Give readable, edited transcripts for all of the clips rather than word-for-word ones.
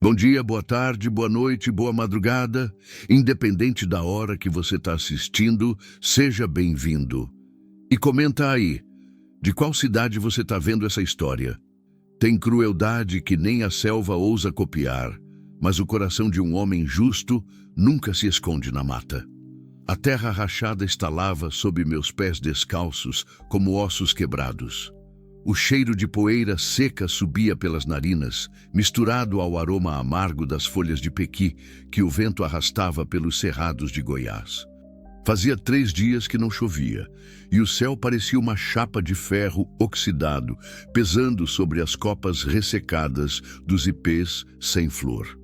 Bom dia, boa tarde, boa noite, boa madrugada. Independente da hora que você está assistindo, seja bem-vindo. E comenta aí, de qual cidade você está vendo essa história? Tem crueldade que nem a selva ousa copiar, mas o coração de um homem justo nunca se esconde na mata. A terra rachada estalava sob meus pés descalços como ossos quebrados. O cheiro de poeira seca subia pelas narinas, misturado ao aroma amargo das folhas de pequi que o vento arrastava pelos cerrados de Goiás. Fazia 3 dias que não chovia, e o céu parecia uma chapa de ferro oxidado, pesando sobre as copas ressecadas dos ipês sem flor.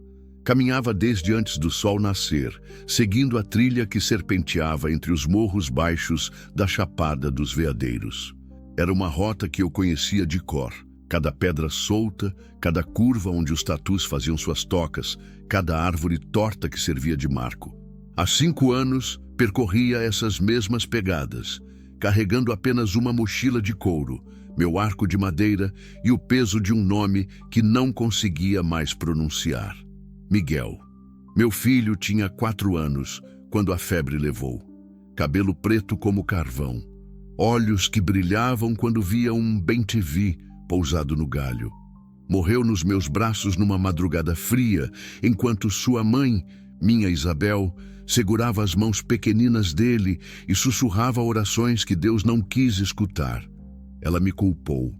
Caminhava desde antes do sol nascer, seguindo a trilha que serpenteava entre os morros baixos da Chapada dos Veadeiros. Era uma rota que eu conhecia de cor. Cada pedra solta, cada curva onde os tatus faziam suas tocas, cada árvore torta que servia de marco. Há 5 anos, percorria essas mesmas pegadas, carregando apenas uma mochila de couro, meu arco de madeira e o peso de um nome que não conseguia mais pronunciar. Miguel. Meu filho tinha 4 anos quando a febre levou. Cabelo preto como carvão. Olhos que brilhavam quando via um bem-te-vi pousado no galho. Morreu nos meus braços numa madrugada fria, enquanto sua mãe, minha Isabel, segurava as mãos pequeninas dele e sussurrava orações que Deus não quis escutar. Ela me culpou.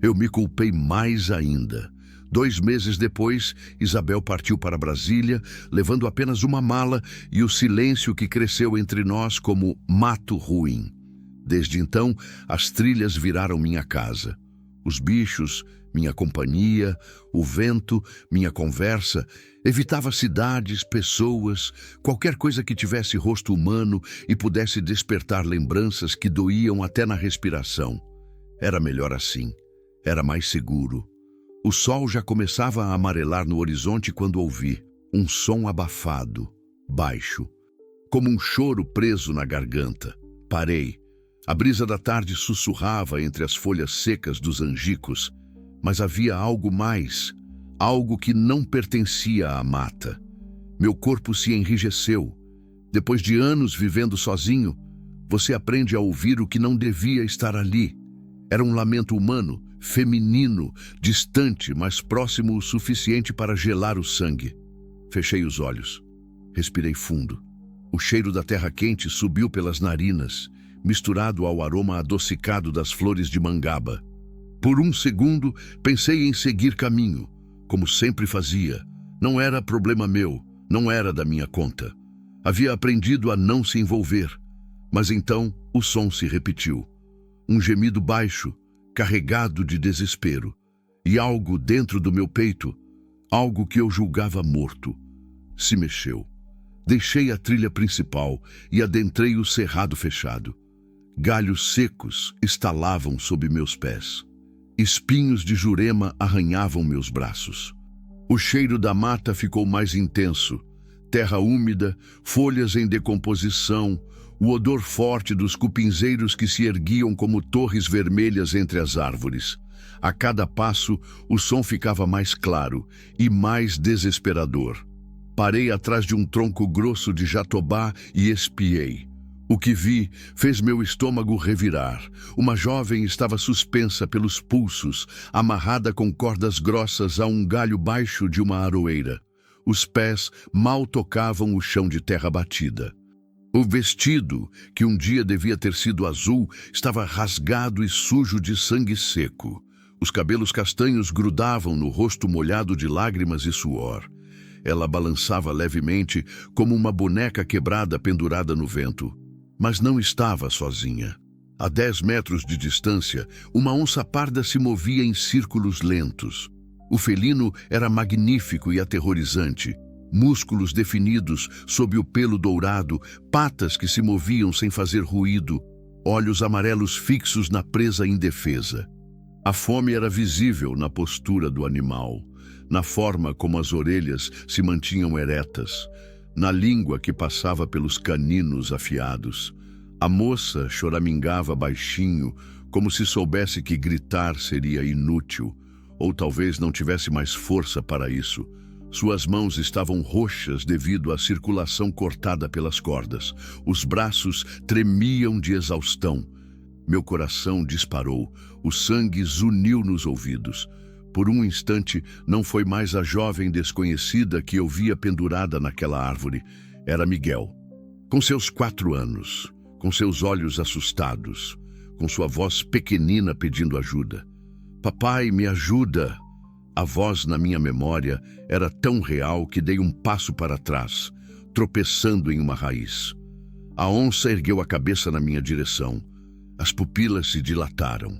Eu me culpei mais ainda. 2 meses depois, Isabel partiu para Brasília, levando apenas uma mala e o silêncio que cresceu entre nós como mato ruim. Desde então, as trilhas viraram minha casa. Os bichos, minha companhia, o vento, minha conversa. Evitava cidades, pessoas, qualquer coisa que tivesse rosto humano e pudesse despertar lembranças que doíam até na respiração. Era melhor assim. Era mais seguro. O sol já começava a amarelar no horizonte quando ouvi um som abafado, baixo, como um choro preso na garganta. Parei. A brisa da tarde sussurrava entre as folhas secas dos angicos, mas havia algo mais, algo que não pertencia à mata. Meu corpo se enrijeceu. Depois de anos vivendo sozinho, você aprende a ouvir o que não devia estar ali. Era um lamento humano, feminino, distante, mas próximo o suficiente para gelar o sangue. Fechei os olhos. Respirei fundo. O cheiro da terra quente subiu pelas narinas, misturado ao aroma adocicado das flores de mangaba. Por um segundo, pensei em seguir caminho, como sempre fazia. Não era problema meu, não era da minha conta. Havia aprendido a não se envolver. Mas então, o som se repetiu. Um gemido baixo, carregado de desespero. E algo dentro do meu peito, algo que eu julgava morto, se mexeu. Deixei a trilha principal e adentrei o cerrado fechado. Galhos secos estalavam sob meus pés. Espinhos de jurema arranhavam meus braços. O cheiro da mata ficou mais intenso. Terra úmida, folhas em decomposição, o odor forte dos cupinzeiros que se erguiam como torres vermelhas entre as árvores. A cada passo, o som ficava mais claro e mais desesperador. Parei atrás de um tronco grosso de jatobá e espiei. O que vi fez meu estômago revirar. Uma jovem estava suspensa pelos pulsos, amarrada com cordas grossas a um galho baixo de uma aroeira. Os pés mal tocavam o chão de terra batida. O vestido, que um dia devia ter sido azul, estava rasgado e sujo de sangue seco. Os cabelos castanhos grudavam no rosto molhado de lágrimas e suor. Ela balançava levemente, como uma boneca quebrada pendurada no vento. Mas não estava sozinha. A 10 metros de distância, uma onça parda se movia em círculos lentos. O felino era magnífico e aterrorizante. Músculos definidos sob o pelo dourado, patas que se moviam sem fazer ruído, olhos amarelos fixos na presa indefesa. A fome era visível na postura do animal, na forma como as orelhas se mantinham eretas, na língua que passava pelos caninos afiados. A moça choramingava baixinho, como se soubesse que gritar seria inútil, ou talvez não tivesse mais força para isso. Suas mãos estavam roxas devido à circulação cortada pelas cordas. Os braços tremiam de exaustão. Meu coração disparou. O sangue zuniu nos ouvidos. Por um instante, não foi mais a jovem desconhecida que eu via pendurada naquela árvore. Era Miguel. Com seus 4 anos, com seus olhos assustados, com sua voz pequenina pedindo ajuda. Papai, me ajuda! A voz na minha memória era tão real que dei um passo para trás, tropeçando em uma raiz. A onça ergueu a cabeça na minha direção. As pupilas se dilataram.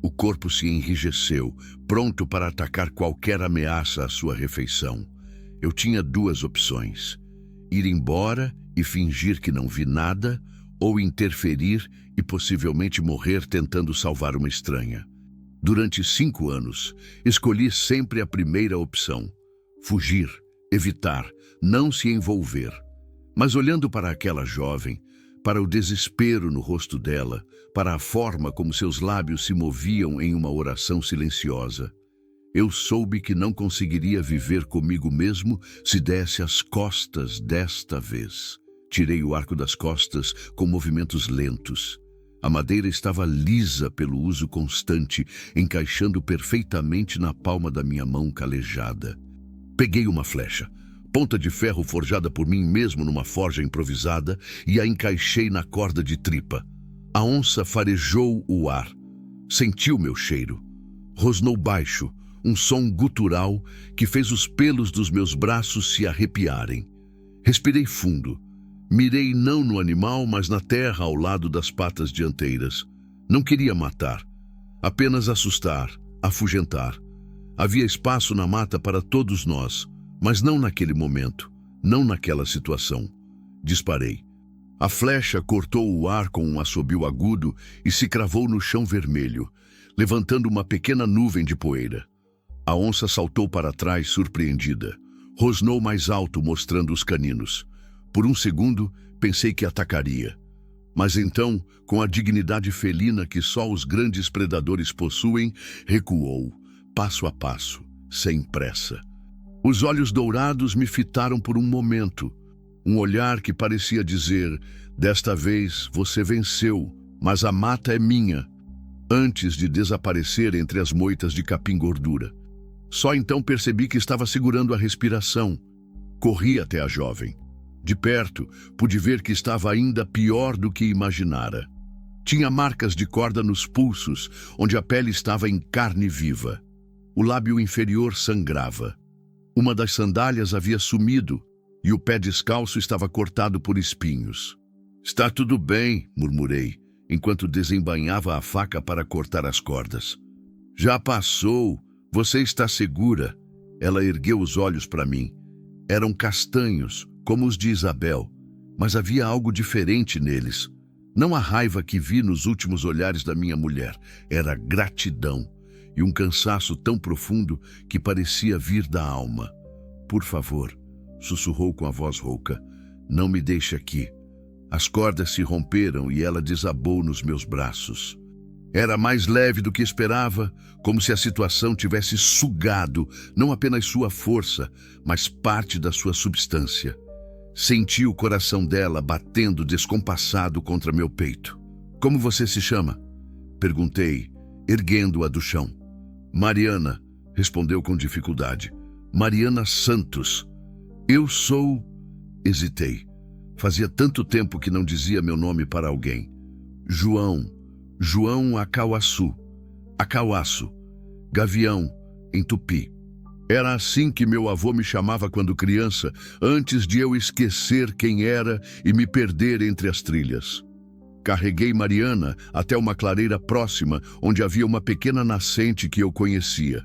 O corpo se enrijeceu, pronto para atacar qualquer ameaça à sua refeição. Eu tinha 2 opções: ir embora e fingir que não vi nada, ou interferir e possivelmente morrer tentando salvar uma estranha. Durante 5 anos, escolhi sempre a primeira opção: fugir, evitar, não se envolver. Mas olhando para aquela jovem, para o desespero no rosto dela, para a forma como seus lábios se moviam em uma oração silenciosa, eu soube que não conseguiria viver comigo mesmo se desse as costas desta vez. Tirei o arco das costas com movimentos lentos. A madeira estava lisa pelo uso constante, encaixando perfeitamente na palma da minha mão calejada. Peguei uma flecha, ponta de ferro forjada por mim mesmo numa forja improvisada, e a encaixei na corda de tripa. A onça farejou o ar. Sentiu meu cheiro. Rosnou baixo, um som gutural que fez os pelos dos meus braços se arrepiarem. Respirei fundo. Mirei não no animal, mas na terra ao lado das patas dianteiras. Não queria matar, apenas assustar, afugentar. Havia espaço na mata para todos nós, mas não naquele momento, não naquela situação. Disparei. A flecha cortou o ar com um assobio agudo e se cravou no chão vermelho, levantando uma pequena nuvem de poeira. A onça saltou para trás, surpreendida. Rosnou mais alto, mostrando os caninos. Por um segundo, pensei que atacaria. Mas então, com a dignidade felina que só os grandes predadores possuem, recuou, passo a passo, sem pressa. Os olhos dourados me fitaram por um momento. Um olhar que parecia dizer: desta vez você venceu, mas a mata é minha. Antes de desaparecer entre as moitas de capim-gordura. Só então percebi que estava segurando a respiração. Corri até a jovem. De perto, pude ver que estava ainda pior do que imaginara. Tinha marcas de corda nos pulsos, onde a pele estava em carne viva. O lábio inferior sangrava. Uma das sandálias havia sumido e o pé descalço estava cortado por espinhos. Está tudo bem, murmurei, enquanto desembainhava a faca para cortar as cordas. Já passou. Você está segura? Ela ergueu os olhos para mim. Eram castanhos, como os de Isabel, mas havia algo diferente neles. Não a raiva que vi nos últimos olhares da minha mulher, era gratidão e um cansaço tão profundo que parecia vir da alma. Por favor, sussurrou com a voz rouca, não me deixe aqui. As cordas se romperam e ela desabou nos meus braços. Era mais leve do que esperava, como se a situação tivesse sugado não apenas sua força, mas parte da sua substância. Senti o coração dela batendo descompassado contra meu peito. Como você se chama? Perguntei, erguendo-a do chão. Mariana, respondeu com dificuldade. Mariana Santos. Eu sou... Hesitei. Fazia tanto tempo que não dizia meu nome para alguém. João Acauaçu. Acauaço. Gavião, em tupi. Era assim que meu avô me chamava quando criança, antes de eu esquecer quem era e me perder entre as trilhas. Carreguei Mariana até uma clareira próxima, onde havia uma pequena nascente que eu conhecia.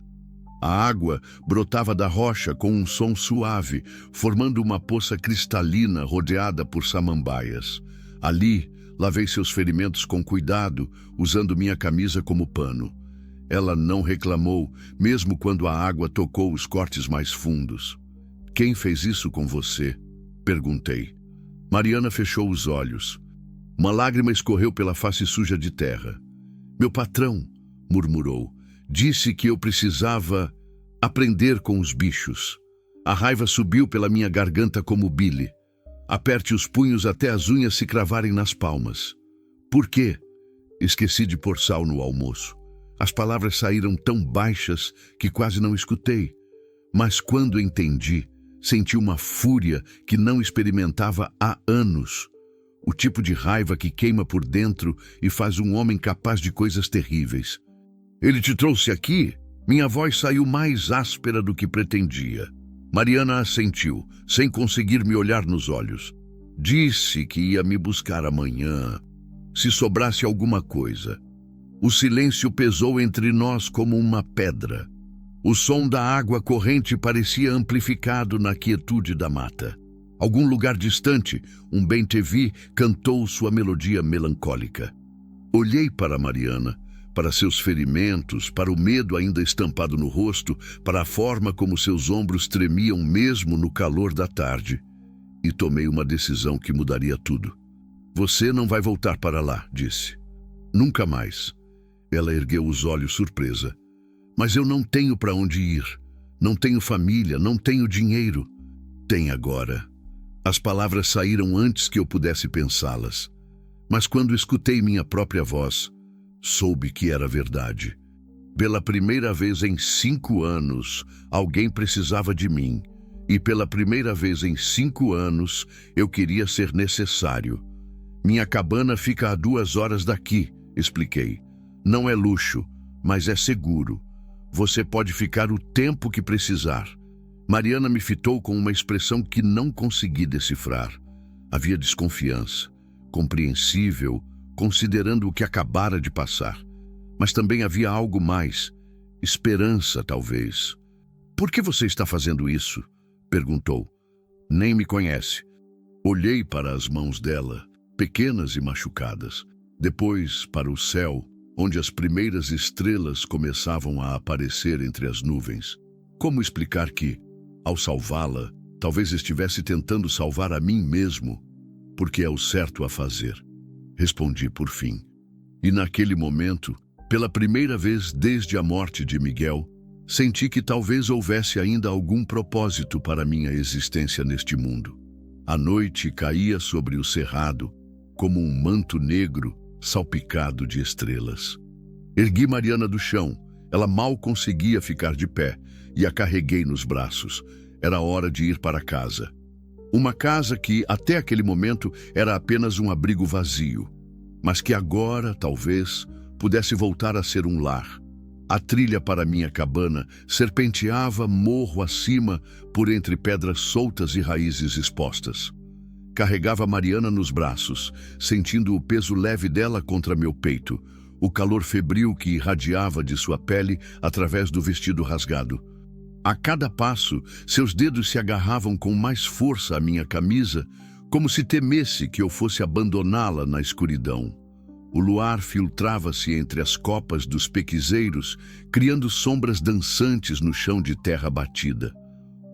A água brotava da rocha com um som suave, formando uma poça cristalina rodeada por samambaias. Ali, lavei seus ferimentos com cuidado, usando minha camisa como pano. Ela não reclamou, mesmo quando a água tocou os cortes mais fundos. Quem fez isso com você? Perguntei. Mariana fechou os olhos. Uma lágrima escorreu pela face suja de terra. Meu patrão, murmurou, disse que eu precisava aprender com os bichos. A raiva subiu pela minha garganta como bile. Aperte os punhos até as unhas se cravarem nas palmas. Por quê? Esqueci de pôr sal no almoço. As palavras saíram tão baixas que quase não escutei. Mas quando entendi, senti uma fúria que não experimentava há anos. O tipo de raiva que queima por dentro e faz um homem capaz de coisas terríveis. Ele te trouxe aqui? Minha voz saiu mais áspera do que pretendia. Mariana assentiu, sem conseguir me olhar nos olhos. Disse que ia me buscar amanhã, se sobrasse alguma coisa. O silêncio pesou entre nós como uma pedra. O som da água corrente parecia amplificado na quietude da mata. Algum lugar distante, um bem-te-vi cantou sua melodia melancólica. Olhei para Mariana, para seus ferimentos, para o medo ainda estampado no rosto, para a forma como seus ombros tremiam mesmo no calor da tarde, e tomei uma decisão que mudaria tudo. Você não vai voltar para lá, disse. Nunca mais. Ela ergueu os olhos surpresa. Mas eu não tenho para onde ir. Não tenho família, não tenho dinheiro. Tem agora. As palavras saíram antes que eu pudesse pensá-las. Mas quando escutei minha própria voz, soube que era verdade. Pela primeira vez em 5 anos, alguém precisava de mim. E pela primeira vez em 5 anos, eu queria ser necessário. Minha cabana fica a 2 horas daqui, expliquei. Não é luxo, mas é seguro. Você pode ficar o tempo que precisar. Mariana me fitou com uma expressão que não consegui decifrar. Havia desconfiança, compreensível, considerando o que acabara de passar. Mas também havia algo mais, esperança, talvez. Por que você está fazendo isso? Perguntou. Nem me conhece. Olhei para as mãos dela, pequenas e machucadas. Depois para o céu, onde as primeiras estrelas começavam a aparecer entre as nuvens. Como explicar que, ao salvá-la, talvez estivesse tentando salvar a mim mesmo, porque é o certo a fazer? Respondi por fim. E naquele momento, pela primeira vez desde a morte de Miguel, senti que talvez houvesse ainda algum propósito para minha existência neste mundo. A noite caía sobre o cerrado, como um manto negro salpicado de estrelas. Ergui Mariana do chão. Ela mal conseguia ficar de pé e a carreguei nos braços. Era hora de ir para casa. Uma casa que, até aquele momento, era apenas um abrigo vazio, mas que agora, talvez, pudesse voltar a ser um lar. A trilha para minha cabana serpenteava morro acima por entre pedras soltas e raízes expostas. Carregava Mariana nos braços, sentindo o peso leve dela contra meu peito, o calor febril que irradiava de sua pele através do vestido rasgado. A cada passo, seus dedos se agarravam com mais força à minha camisa, como se temesse que eu fosse abandoná-la na escuridão. O luar filtrava-se entre as copas dos pequizeiros, criando sombras dançantes no chão de terra batida.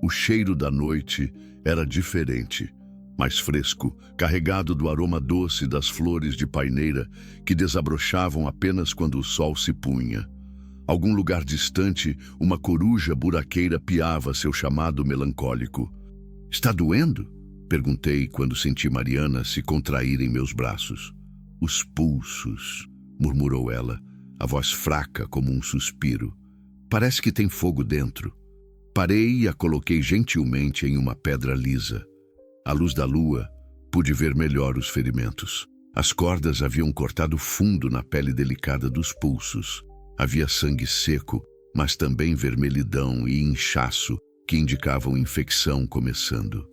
O cheiro da noite era diferente, mais fresco, carregado do aroma doce das flores de paineira que desabrochavam apenas quando o sol se punha. Algum lugar distante, uma coruja buraqueira piava seu chamado melancólico. Está doendo? Perguntei quando senti Mariana se contrair em meus braços. Os pulsos, murmurou ela, a voz fraca como um suspiro. Parece que tem fogo dentro. Parei e a coloquei gentilmente em uma pedra lisa. À luz da lua, pude ver melhor os ferimentos. As cordas haviam cortado fundo na pele delicada dos pulsos. Havia sangue seco, mas também vermelhidão e inchaço que indicavam infecção começando.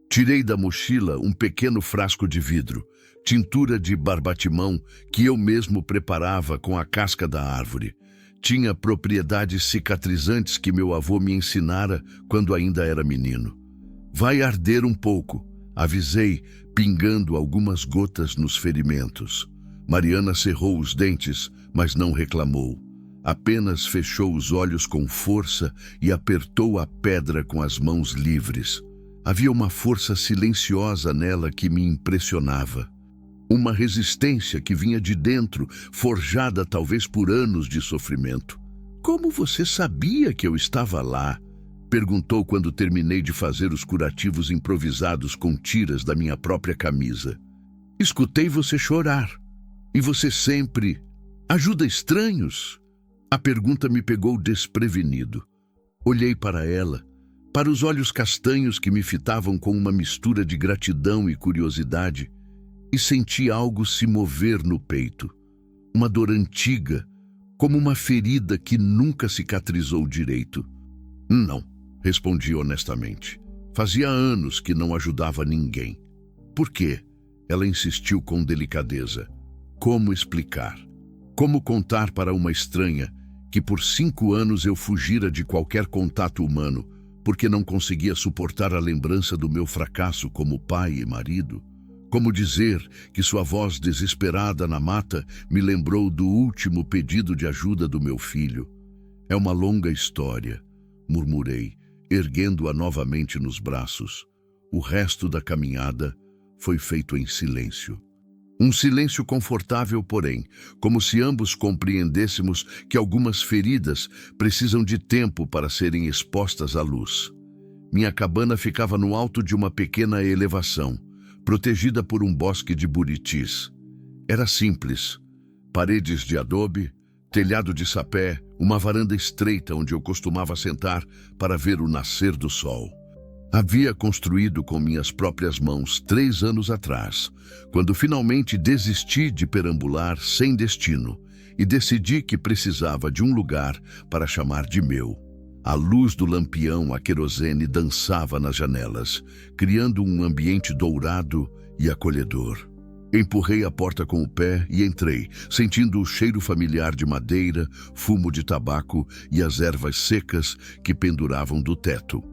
Tirei da mochila um pequeno frasco de vidro, tintura de barbatimão que eu mesmo preparava com a casca da árvore. Tinha propriedades cicatrizantes que meu avô me ensinara quando ainda era menino. Vai arder um pouco, avisei, pingando algumas gotas nos ferimentos. Mariana cerrou os dentes, mas não reclamou. Apenas fechou os olhos com força e apertou a pedra com as mãos livres. Havia uma força silenciosa nela que me impressionava. Uma resistência que vinha de dentro, forjada talvez por anos de sofrimento. Como você sabia que eu estava lá? Perguntou quando terminei de fazer os curativos improvisados com tiras da minha própria camisa. Escutei você chorar. E você sempre ajuda estranhos? A pergunta me pegou desprevenido. Olhei para ela, para os olhos castanhos que me fitavam com uma mistura de gratidão e curiosidade, e senti algo se mover no peito. Uma dor antiga, como uma ferida que nunca cicatrizou direito. Não, respondi honestamente. Fazia anos que não ajudava ninguém. Por quê? Ela insistiu com delicadeza. Como explicar? Como contar para uma estranha que por 5 anos eu fugira de qualquer contato humano porque não conseguia suportar a lembrança do meu fracasso como pai e marido? Como dizer que sua voz desesperada na mata me lembrou do último pedido de ajuda do meu filho? É uma longa história, murmurei, erguendo-a novamente nos braços. O resto da caminhada foi feito em silêncio. Um silêncio confortável, porém, como se ambos compreendêssemos que algumas feridas precisam de tempo para serem expostas à luz. Minha cabana ficava no alto de uma pequena elevação, protegida por um bosque de buritis. Era simples. Paredes de adobe, telhado de sapé, uma varanda estreita onde eu costumava sentar para ver o nascer do sol. Havia construído com minhas próprias mãos 3 anos atrás, quando finalmente desisti de perambular sem destino e decidi que precisava de um lugar para chamar de meu. A luz do lampião a querosene dançava nas janelas, criando um ambiente dourado e acolhedor. Empurrei a porta com o pé e entrei, sentindo o cheiro familiar de madeira, fumo de tabaco e as ervas secas que penduravam do teto.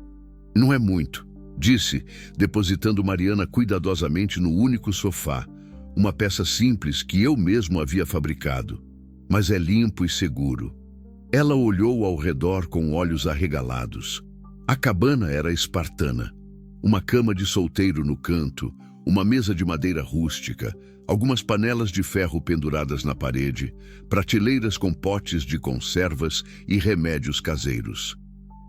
Não é muito, disse, depositando Mariana cuidadosamente no único sofá, uma peça simples que eu mesmo havia fabricado, mas é limpo e seguro. Ela olhou ao redor com olhos arregalados. A cabana era espartana. Uma cama de solteiro no canto, uma mesa de madeira rústica, algumas panelas de ferro penduradas na parede, prateleiras com potes de conservas e remédios caseiros.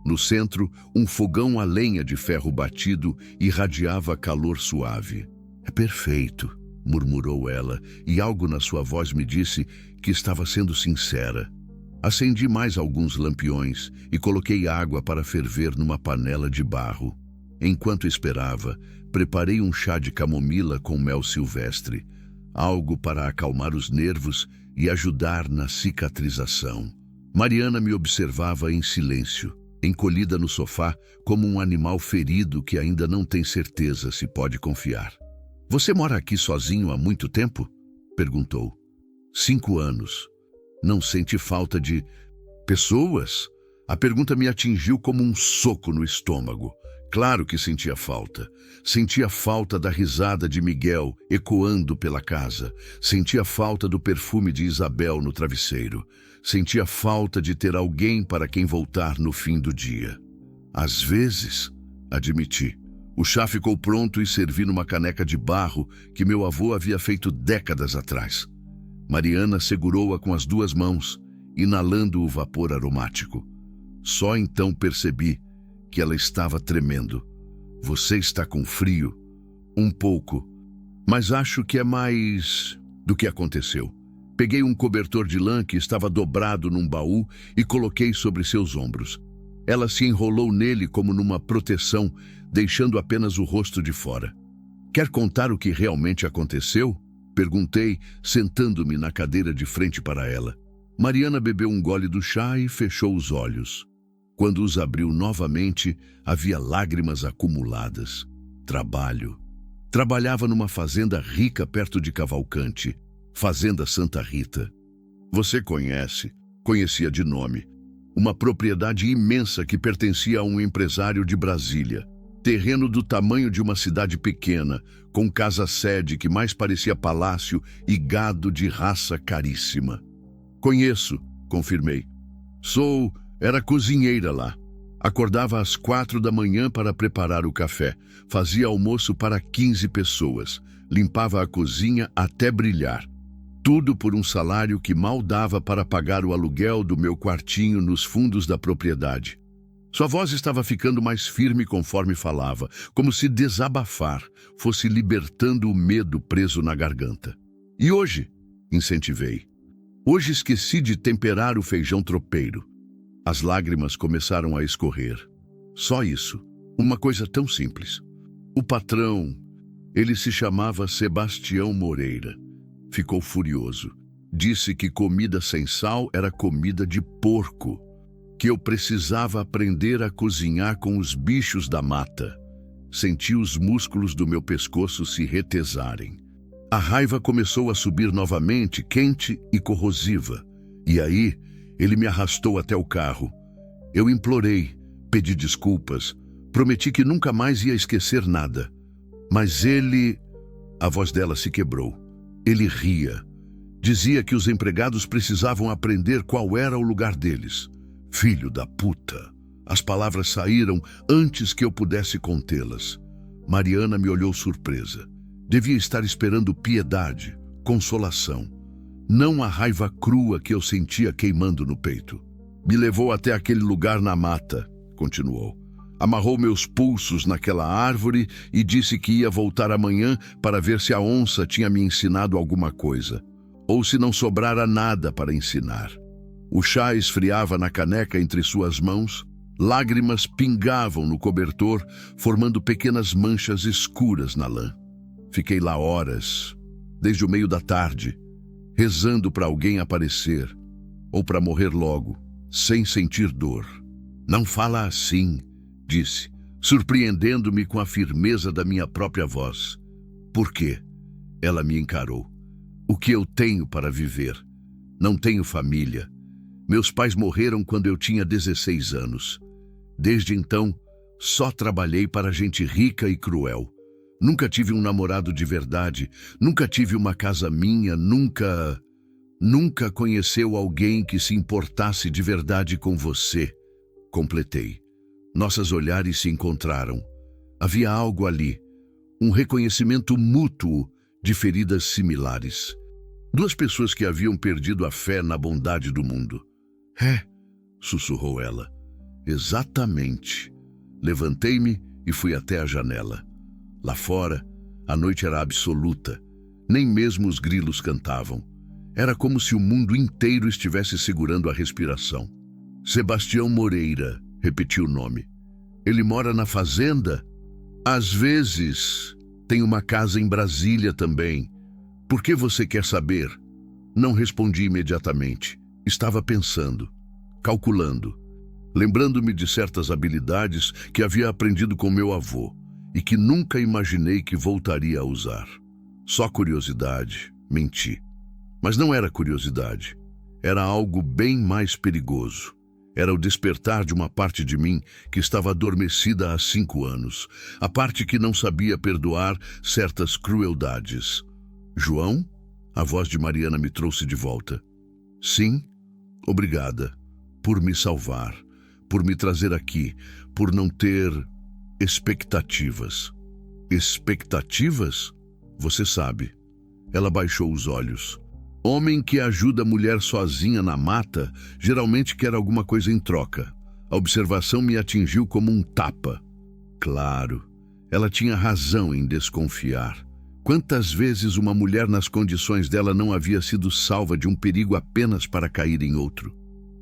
No centro, um fogão a lenha de ferro batido irradiava calor suave. É perfeito, murmurou ela, e algo na sua voz me disse que estava sendo sincera. Acendi mais alguns lampiões e coloquei água para ferver numa panela de barro. Enquanto esperava, preparei um chá de camomila com mel silvestre, algo para acalmar os nervos e ajudar na cicatrização. Mariana me observava em silêncio, encolhida no sofá como um animal ferido que ainda não tem certeza se pode confiar. Você mora aqui sozinho há muito tempo? Perguntou. 5 anos. Não sente falta de pessoas? A pergunta me atingiu como um soco no estômago. Claro que sentia falta. Sentia falta da risada de Miguel ecoando pela casa. Sentia falta do perfume de Isabel no travesseiro. Sentia falta de ter alguém para quem voltar no fim do dia. Às vezes, admiti. O chá ficou pronto e servi numa caneca de barro que meu avô havia feito décadas atrás. Mariana segurou-a com as 2 mãos, inalando o vapor aromático. Só então percebi que ela estava tremendo. Você está com frio? Um pouco, mas acho que é mais do que aconteceu. Peguei um cobertor de lã que estava dobrado num baú e coloquei sobre seus ombros. Ela se enrolou nele como numa proteção, deixando apenas o rosto de fora. Quer contar o que realmente aconteceu? Perguntei, sentando-me na cadeira de frente para ela. Mariana bebeu um gole do chá e fechou os olhos. Quando os abriu novamente, havia lágrimas acumuladas. Trabalho. Trabalhava numa fazenda rica perto de Cavalcante, Fazenda Santa Rita. Você conhece, conhecia de nome. Uma propriedade imensa que pertencia a um empresário de Brasília. Terreno do tamanho de uma cidade pequena, com casa-sede que mais parecia palácio e gado de raça caríssima. Conheço, confirmei. Era cozinheira lá. Acordava às 4 da manhã para preparar o café. Fazia almoço para 15 pessoas. Limpava a cozinha até brilhar. Tudo por um salário que mal dava para pagar o aluguel do meu quartinho nos fundos da propriedade. Sua voz estava ficando mais firme conforme falava, como se desabafar fosse libertando o medo preso na garganta. E hoje, incentivei. Hoje esqueci de temperar o feijão tropeiro. As lágrimas começaram a escorrer. Só isso. Uma coisa tão simples. O patrão, ele se chamava Sebastião Moreira. Ficou furioso. Disse que comida sem sal era comida de porco. Que eu precisava aprender a cozinhar com os bichos da mata. Senti os músculos do meu pescoço se retesarem. A raiva começou a subir novamente, quente e corrosiva. E aí, ele me arrastou até o carro. Eu implorei, pedi desculpas, prometi que nunca mais ia esquecer nada. Mas ele... A voz dela se quebrou. Ele ria. Dizia que os empregados precisavam aprender qual era o lugar deles. Filho da puta! As palavras saíram antes que eu pudesse contê-las. Mariana me olhou surpresa. Devia estar esperando piedade, consolação. Não a raiva crua que eu sentia queimando no peito. Me levou até aquele lugar na mata, continuou. Amarrou meus pulsos naquela árvore e disse que ia voltar amanhã para ver se a onça tinha me ensinado alguma coisa. Ou se não sobrara nada para ensinar. O chá esfriava na caneca entre suas mãos, lágrimas pingavam no cobertor, formando pequenas manchas escuras na lã. Fiquei lá horas, desde o meio da tarde, rezando para alguém aparecer, ou para morrer logo, sem sentir dor. Não fala assim, disse, surpreendendo-me com a firmeza da minha própria voz. Por quê? Ela me encarou. O que eu tenho para viver? Não tenho família. Meus pais morreram quando eu tinha 16 anos. Desde então, só trabalhei para gente rica e cruel. Nunca tive um namorado de verdade, nunca tive uma casa minha, nunca conheceu alguém que se importasse de verdade com você. Completei. Nossos olhares se encontraram. Havia algo ali, um reconhecimento mútuo de feridas similares. Duas pessoas que haviam perdido a fé na bondade do mundo. É, sussurrou ela. Exatamente. Levantei-me e fui até a janela. Lá fora, a noite era absoluta. Nem mesmo os grilos cantavam. Era como se o mundo inteiro estivesse segurando a respiração. Sebastião Moreira, repetiu o nome. Ele mora na fazenda? Às vezes. Tem uma casa em Brasília também. Por que você quer saber? Não respondi imediatamente. Estava pensando, calculando, lembrando-me de certas habilidades que havia aprendido com meu avô e que nunca imaginei que voltaria a usar. Só curiosidade, menti. Mas não era curiosidade. Era algo bem mais perigoso. Era o despertar de uma parte de mim que estava adormecida há 5 anos. A parte que não sabia perdoar certas crueldades. João? A voz de Mariana me trouxe de volta. Sim, obrigada. Por me salvar. Por me trazer aqui. Por não ter expectativas. Expectativas? Você sabe. Ela baixou os olhos. Homem que ajuda a mulher sozinha na mata geralmente quer alguma coisa em troca. A observação me atingiu como um tapa. Claro, ela tinha razão em desconfiar. Quantas vezes uma mulher nas condições dela não havia sido salva de um perigo apenas para cair em outro?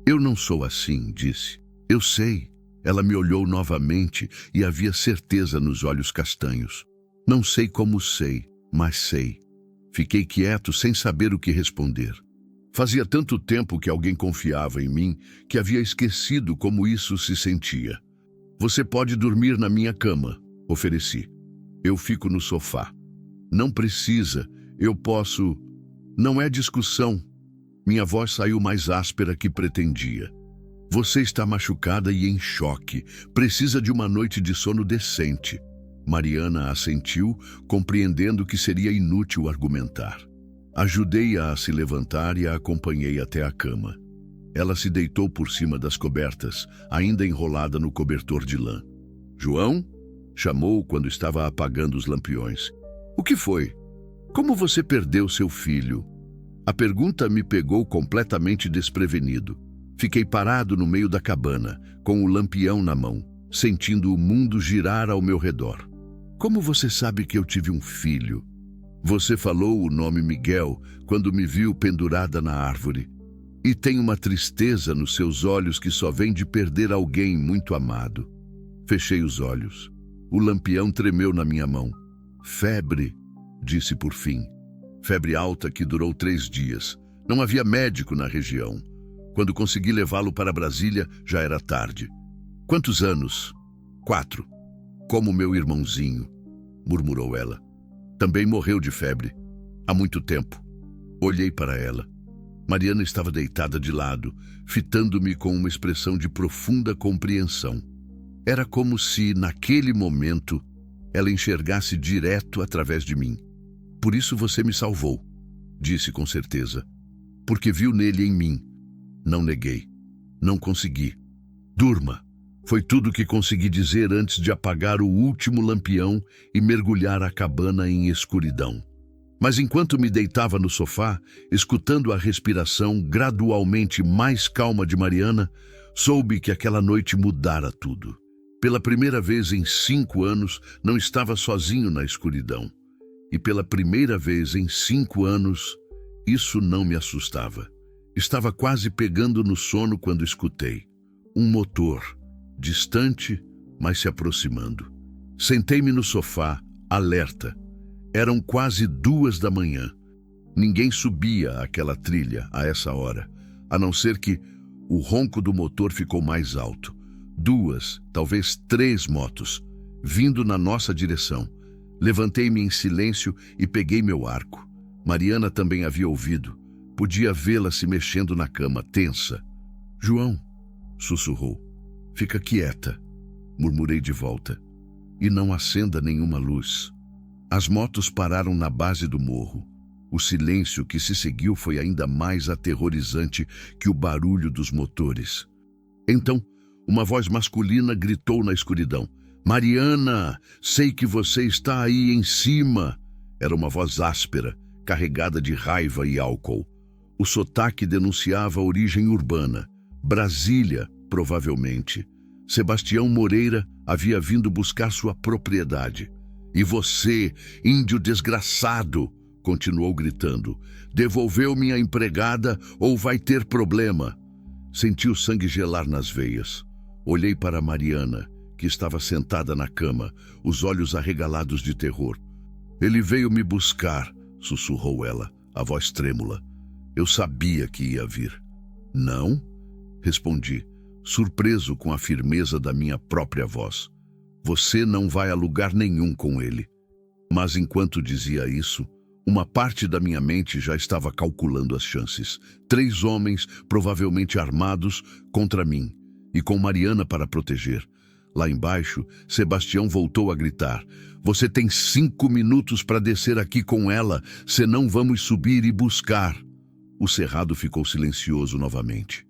Eu não sou assim, disse. Eu sei. Ela me olhou novamente e havia certeza nos olhos castanhos. Não sei como sei, mas sei. Fiquei quieto sem saber o que responder. Fazia tanto tempo que alguém confiava em mim que havia esquecido como isso se sentia. Você pode dormir na minha cama, ofereci. Eu fico no sofá. Não precisa, eu posso... Não é discussão. Minha voz saiu mais áspera que pretendia. Você está machucada e em choque. Precisa de uma noite de sono decente. Mariana assentiu, compreendendo que seria inútil argumentar. Ajudei-a a se levantar e a acompanhei até a cama. Ela se deitou por cima das cobertas, ainda enrolada no cobertor de lã. João? Chamou quando estava apagando os lampiões. O que foi? Como você perdeu seu filho? A pergunta me pegou completamente desprevenido. Fiquei parado no meio da cabana, com o lampião na mão, sentindo o mundo girar ao meu redor. Como você sabe que eu tive um filho? Você falou o nome Miguel quando me viu pendurada na árvore. E tem uma tristeza nos seus olhos que só vem de perder alguém muito amado. Fechei os olhos. O lampião tremeu na minha mão. Febre, disse por fim. Febre alta que durou 3 dias. Não havia médico na região. Quando consegui levá-lo para Brasília, já era tarde. Quantos anos? 4. Como meu irmãozinho, murmurou ela. Também morreu de febre. Há muito tempo. Olhei para ela. Mariana estava deitada de lado, fitando-me com uma expressão de profunda compreensão. Era como se, naquele momento, ela enxergasse direto através de mim. Por isso você me salvou, disse com certeza. Porque viu nele em mim. Não neguei. Não consegui. Durma. Foi tudo que consegui dizer antes de apagar o último lampião e mergulhar a cabana em escuridão. Mas enquanto me deitava no sofá, escutando a respiração gradualmente mais calma de Mariana, soube que aquela noite mudara tudo. Pela primeira vez em 5 anos, não estava sozinho na escuridão. E pela primeira vez em 5 anos, isso não me assustava. Estava quase pegando no sono quando escutei. Um motor, distante, mas se aproximando. Sentei-me no sofá, alerta. Eram quase 2 da manhã. Ninguém subia aquela trilha a essa hora, a não ser que o ronco do motor ficou mais alto. 2, talvez 3 motos, vindo na nossa direção. Levantei-me em silêncio e peguei meu arco. Mariana também havia ouvido. Podia vê-la se mexendo na cama, tensa. João, sussurrou. Fica quieta, murmurei de volta. E não acenda nenhuma luz. As motos pararam na base do morro. O silêncio que se seguiu foi ainda mais aterrorizante que o barulho dos motores. Então, uma voz masculina gritou na escuridão. Mariana, sei que você está aí em cima. Era uma voz áspera, carregada de raiva e álcool. O sotaque denunciava a origem urbana. Brasília, provavelmente. Sebastião Moreira havia vindo buscar sua propriedade. E você, índio desgraçado, continuou gritando, devolveu minha empregada ou vai ter problema. Senti o sangue gelar nas veias. Olhei para Mariana, que estava sentada na cama, os olhos arregalados de terror. Ele veio me buscar, sussurrou ela, a voz trêmula. Eu sabia que ia vir. Não? Respondi, surpreso com a firmeza da minha própria voz. Você não vai a lugar nenhum com ele. Mas enquanto dizia isso, uma parte da minha mente já estava calculando as chances. 3 homens, provavelmente armados, contra mim, e com Mariana para proteger. Lá embaixo, Sebastião voltou a gritar. Você tem 5 minutos para descer aqui com ela, senão vamos subir e buscar. O cerrado ficou silencioso novamente.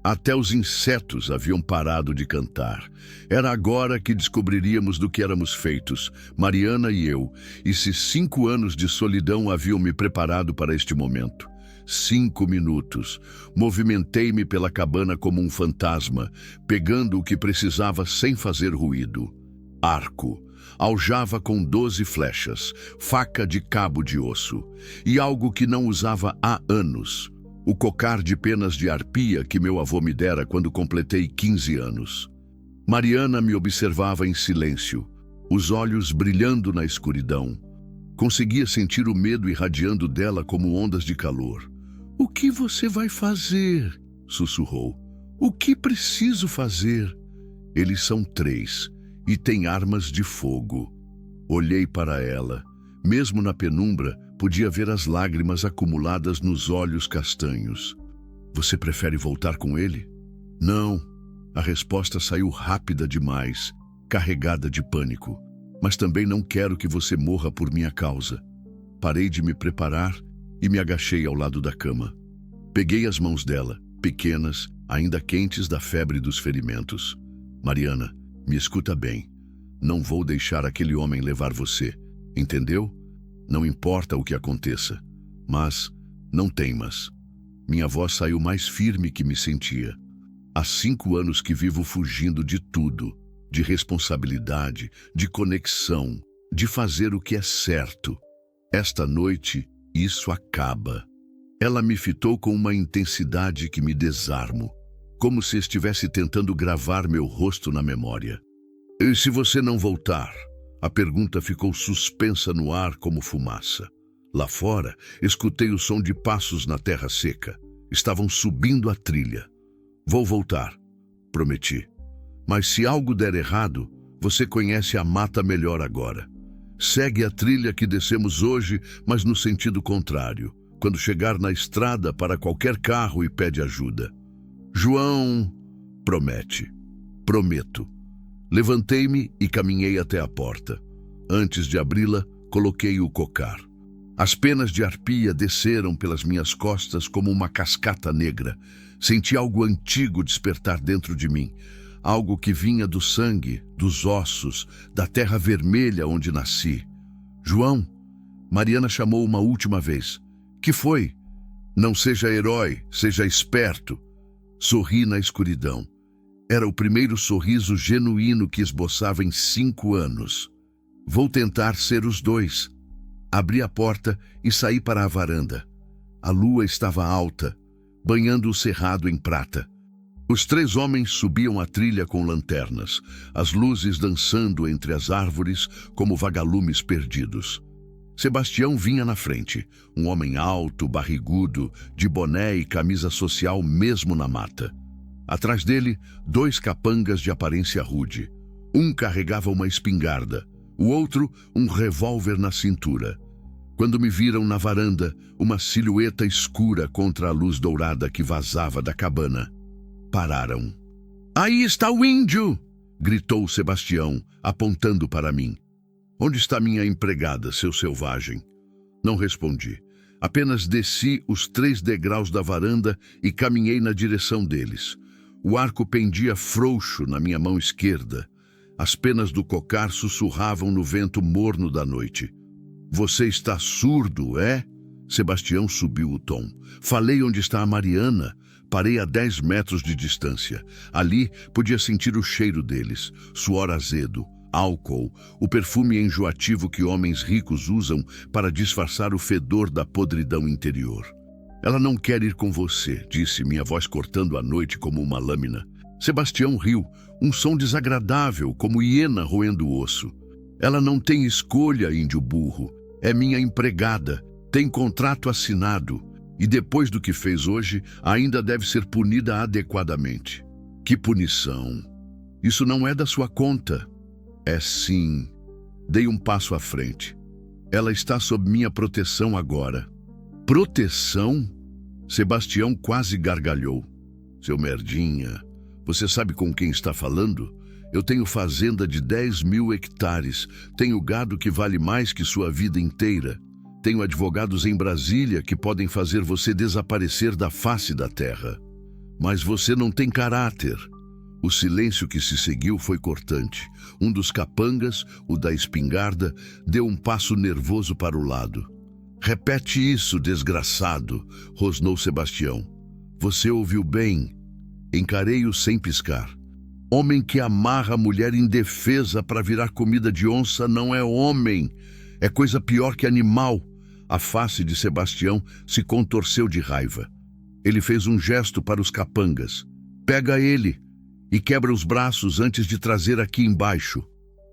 Até os insetos haviam parado de cantar. Era agora que descobriríamos do que éramos feitos, Mariana e eu, e se 5 anos de solidão haviam me preparado para este momento. 5 minutos. Movimentei-me pela cabana como um fantasma, pegando o que precisava sem fazer ruído. Arco. Aljava com 12 flechas, faca de cabo de osso, e algo que não usava há anos. O cocar de penas de arpia que meu avô me dera quando completei 15 anos. Mariana me observava em silêncio, os olhos brilhando na escuridão. Conseguia sentir o medo irradiando dela como ondas de calor. O que você vai fazer? Sussurrou. O que preciso fazer? Eles são 3 e têm armas de fogo. Olhei para ela. Mesmo na penumbra, podia ver as lágrimas acumuladas nos olhos castanhos. Você prefere voltar com ele? Não. A resposta saiu rápida demais, carregada de pânico. Mas também não quero que você morra por minha causa. Parei de me preparar e me agachei ao lado da cama. Peguei as mãos dela, pequenas, ainda quentes da febre dos ferimentos. Mariana, me escuta bem. Não vou deixar aquele homem levar você. Entendeu? Não importa o que aconteça. Mas não temas. Minha voz saiu mais firme que me sentia. Há 5 anos que vivo fugindo de tudo, de responsabilidade, de conexão, de fazer o que é certo. Esta noite, isso acaba. Ela me fitou com uma intensidade que me desarmo, como se estivesse tentando gravar meu rosto na memória. E se você não voltar? A pergunta ficou suspensa no ar como fumaça. Lá fora, escutei o som de passos na terra seca. Estavam subindo a trilha. Vou voltar, prometi. Mas se algo der errado, você conhece a mata melhor agora. Segue a trilha que descemos hoje, mas no sentido contrário. Quando chegar na estrada, para qualquer carro e pede ajuda. João, promete. Prometo. Levantei-me e caminhei até a porta. Antes de abri-la, coloquei o cocar. As penas de arpia desceram pelas minhas costas como uma cascata negra. Senti algo antigo despertar dentro de mim. Algo que vinha do sangue, dos ossos, da terra vermelha onde nasci. João, Mariana chamou uma última vez. Que foi? Não seja herói, seja esperto. Sorri na escuridão. Era o primeiro sorriso genuíno que esboçava em 5 anos. Vou tentar ser os dois. Abri a porta e saí para a varanda. A lua estava alta, banhando o cerrado em prata. Os 3 homens subiam a trilha com lanternas, as luzes dançando entre as árvores como vagalumes perdidos. Sebastião vinha na frente, um homem alto, barrigudo, de boné e camisa social mesmo na mata. Atrás dele, 2 capangas de aparência rude. Um carregava uma espingarda, o outro um revólver na cintura. Quando me viram na varanda, uma silhueta escura contra a luz dourada que vazava da cabana. Pararam. Aí está o índio! Gritou Sebastião, apontando para mim. Onde está minha empregada, seu selvagem? Não respondi. Apenas desci os 3 degraus da varanda e caminhei na direção deles. O arco pendia frouxo na minha mão esquerda. As penas do cocar sussurravam no vento morno da noite. Você está surdo, é? Sebastião subiu o tom. Falei onde está a Mariana. Parei a 10 metros de distância. Ali podia sentir o cheiro deles. Suor azedo, álcool, o perfume enjoativo que homens ricos usam para disfarçar o fedor da podridão interior. Ela não quer ir com você, disse minha voz cortando a noite como uma lâmina. Sebastião riu, um som desagradável, como hiena roendo o osso. Ela não tem escolha, índio burro. É minha empregada, tem contrato assinado e depois do que fez hoje, ainda deve ser punida adequadamente. Que punição! Isso não é da sua conta. É sim. Dei um passo à frente. Ela está sob minha proteção agora. Proteção? Sebastião quase gargalhou. Seu merdinha, você sabe com quem está falando? Eu tenho fazenda de 10.000 hectares, tenho gado que vale mais que sua vida inteira. Tenho advogados em Brasília que podem fazer você desaparecer da face da terra. Mas você não tem caráter. O silêncio que se seguiu foi cortante. Um dos capangas, o da espingarda, deu um passo nervoso para o lado. Repete isso, desgraçado, rosnou Sebastião. Você ouviu bem. Encarei-o sem piscar. Homem que amarra a mulher indefesa para virar comida de onça não é homem. É coisa pior que animal. A face de Sebastião se contorceu de raiva. Ele fez um gesto para os capangas. Pega ele e quebra os braços antes de trazer aqui embaixo.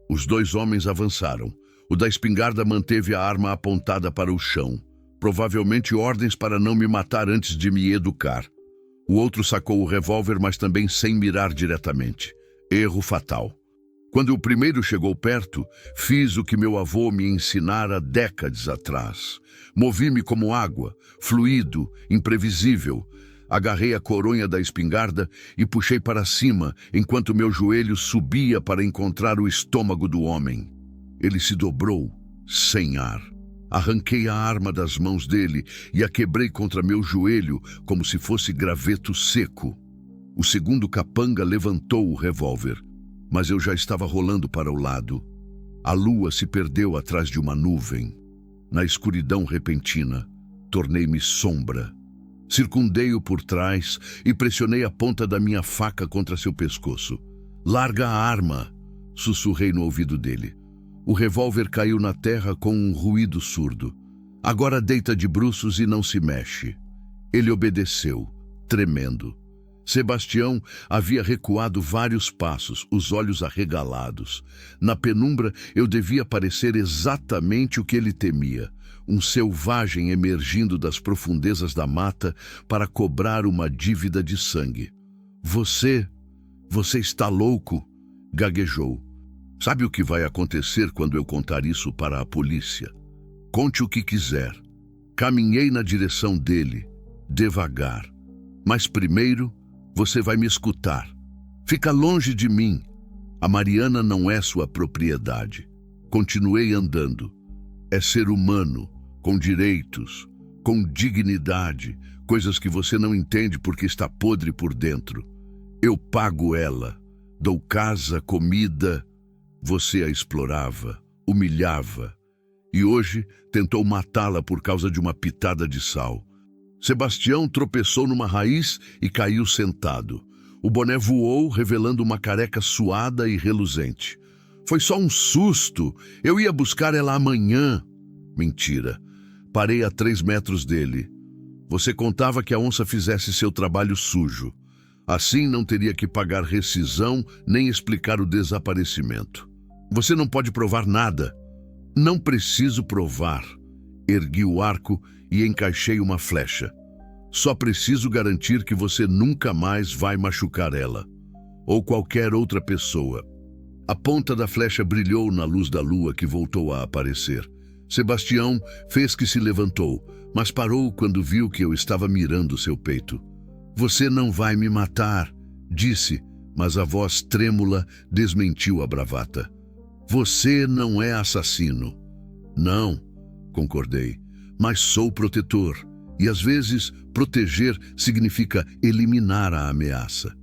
Os 2 homens avançaram. O da espingarda manteve a arma apontada para o chão. Provavelmente ordens para não me matar antes de me educar. O outro sacou o revólver, mas também sem mirar diretamente. Erro fatal. Quando o primeiro chegou perto, fiz o que meu avô me ensinara décadas atrás. Movi-me como água, fluido, imprevisível. Agarrei a coronha da espingarda e puxei para cima, enquanto meu joelho subia para encontrar o estômago do homem. Ele se dobrou, sem ar. Arranquei a arma das mãos dele e a quebrei contra meu joelho como se fosse graveto seco. O segundo capanga levantou o revólver, mas eu já estava rolando para o lado. A lua se perdeu atrás de uma nuvem. Na escuridão repentina, tornei-me sombra. Circundei-o por trás e pressionei a ponta da minha faca contra seu pescoço. "Larga a arma", sussurrei no ouvido dele. O revólver caiu na terra com um ruído surdo. "Agora deita de bruços e não se mexe." Ele obedeceu, tremendo. Sebastião havia recuado vários passos, os olhos arregalados. Na penumbra, eu devia parecer exatamente o que ele temia. Um selvagem emergindo das profundezas da mata para cobrar uma dívida de sangue. Você está louco?" gaguejou. "Sabe o que vai acontecer quando eu contar isso para a polícia? Conte o que quiser." Caminhei na direção dele, devagar. "Mas primeiro, você vai me escutar. Fica longe de mim. A Mariana não é sua propriedade." Continuei andando. "É ser humano, com direitos, com dignidade, coisas que você não entende porque está podre por dentro. Eu pago ela, dou casa, comida." Você a explorava, humilhava, e hoje tentou matá-la por causa de uma pitada de sal. Sebastião tropeçou numa raiz e caiu sentado. O boné voou, revelando uma careca suada e reluzente. "Foi só um susto. Eu ia buscar ela amanhã." Mentira. Parei a 3 metros dele. "Você contava que a onça fizesse seu trabalho sujo. Assim não teria que pagar rescisão nem explicar o desaparecimento. Você não pode provar nada." "Não preciso provar." Ergui o arco e encaixei uma flecha. "Só preciso garantir que você nunca mais vai machucar ela. Ou qualquer outra pessoa." A ponta da flecha brilhou na luz da lua que voltou a aparecer. Sebastião fez que se levantou, mas parou quando viu que eu estava mirando seu peito. "Você não vai me matar", disse, mas a voz trêmula desmentiu a bravata. "Você não é assassino." "Não", concordei, "mas sou protetor. E às vezes, proteger significa eliminar a ameaça.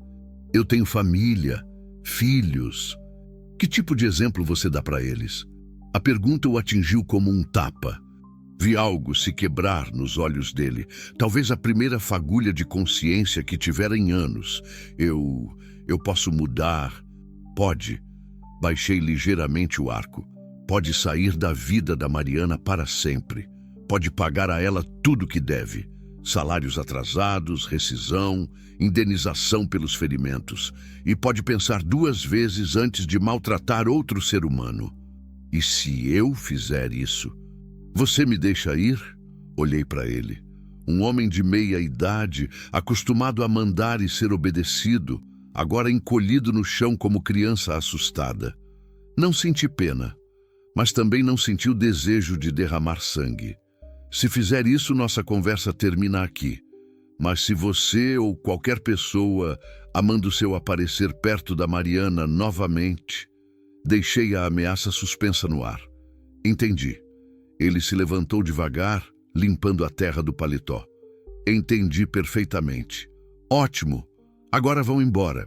Eu tenho família, filhos. Que tipo de exemplo você dá para eles?" A pergunta o atingiu como um tapa. Vi algo se quebrar nos olhos dele, talvez a primeira fagulha de consciência que tivera em anos. Eu posso mudar." "Pode." Baixei ligeiramente o arco. "Pode sair da vida da Mariana para sempre. Pode pagar a ela tudo que deve. Salários atrasados, rescisão, indenização pelos ferimentos. E pode pensar 2 vezes antes de maltratar outro ser humano." "E se eu fizer isso?" "Você me deixa ir?" Olhei para ele. Um homem de meia idade, acostumado a mandar e ser obedecido, agora encolhido no chão como criança assustada. Não senti pena, mas também não senti o desejo de derramar sangue. "Se fizer isso, nossa conversa termina aqui. Mas se você ou qualquer pessoa, amando seu aparecer perto da Mariana novamente..." Deixei a ameaça suspensa no ar. "Entendi." Ele se levantou devagar, limpando a terra do paletó. "Entendi perfeitamente." "Ótimo. Agora vão embora.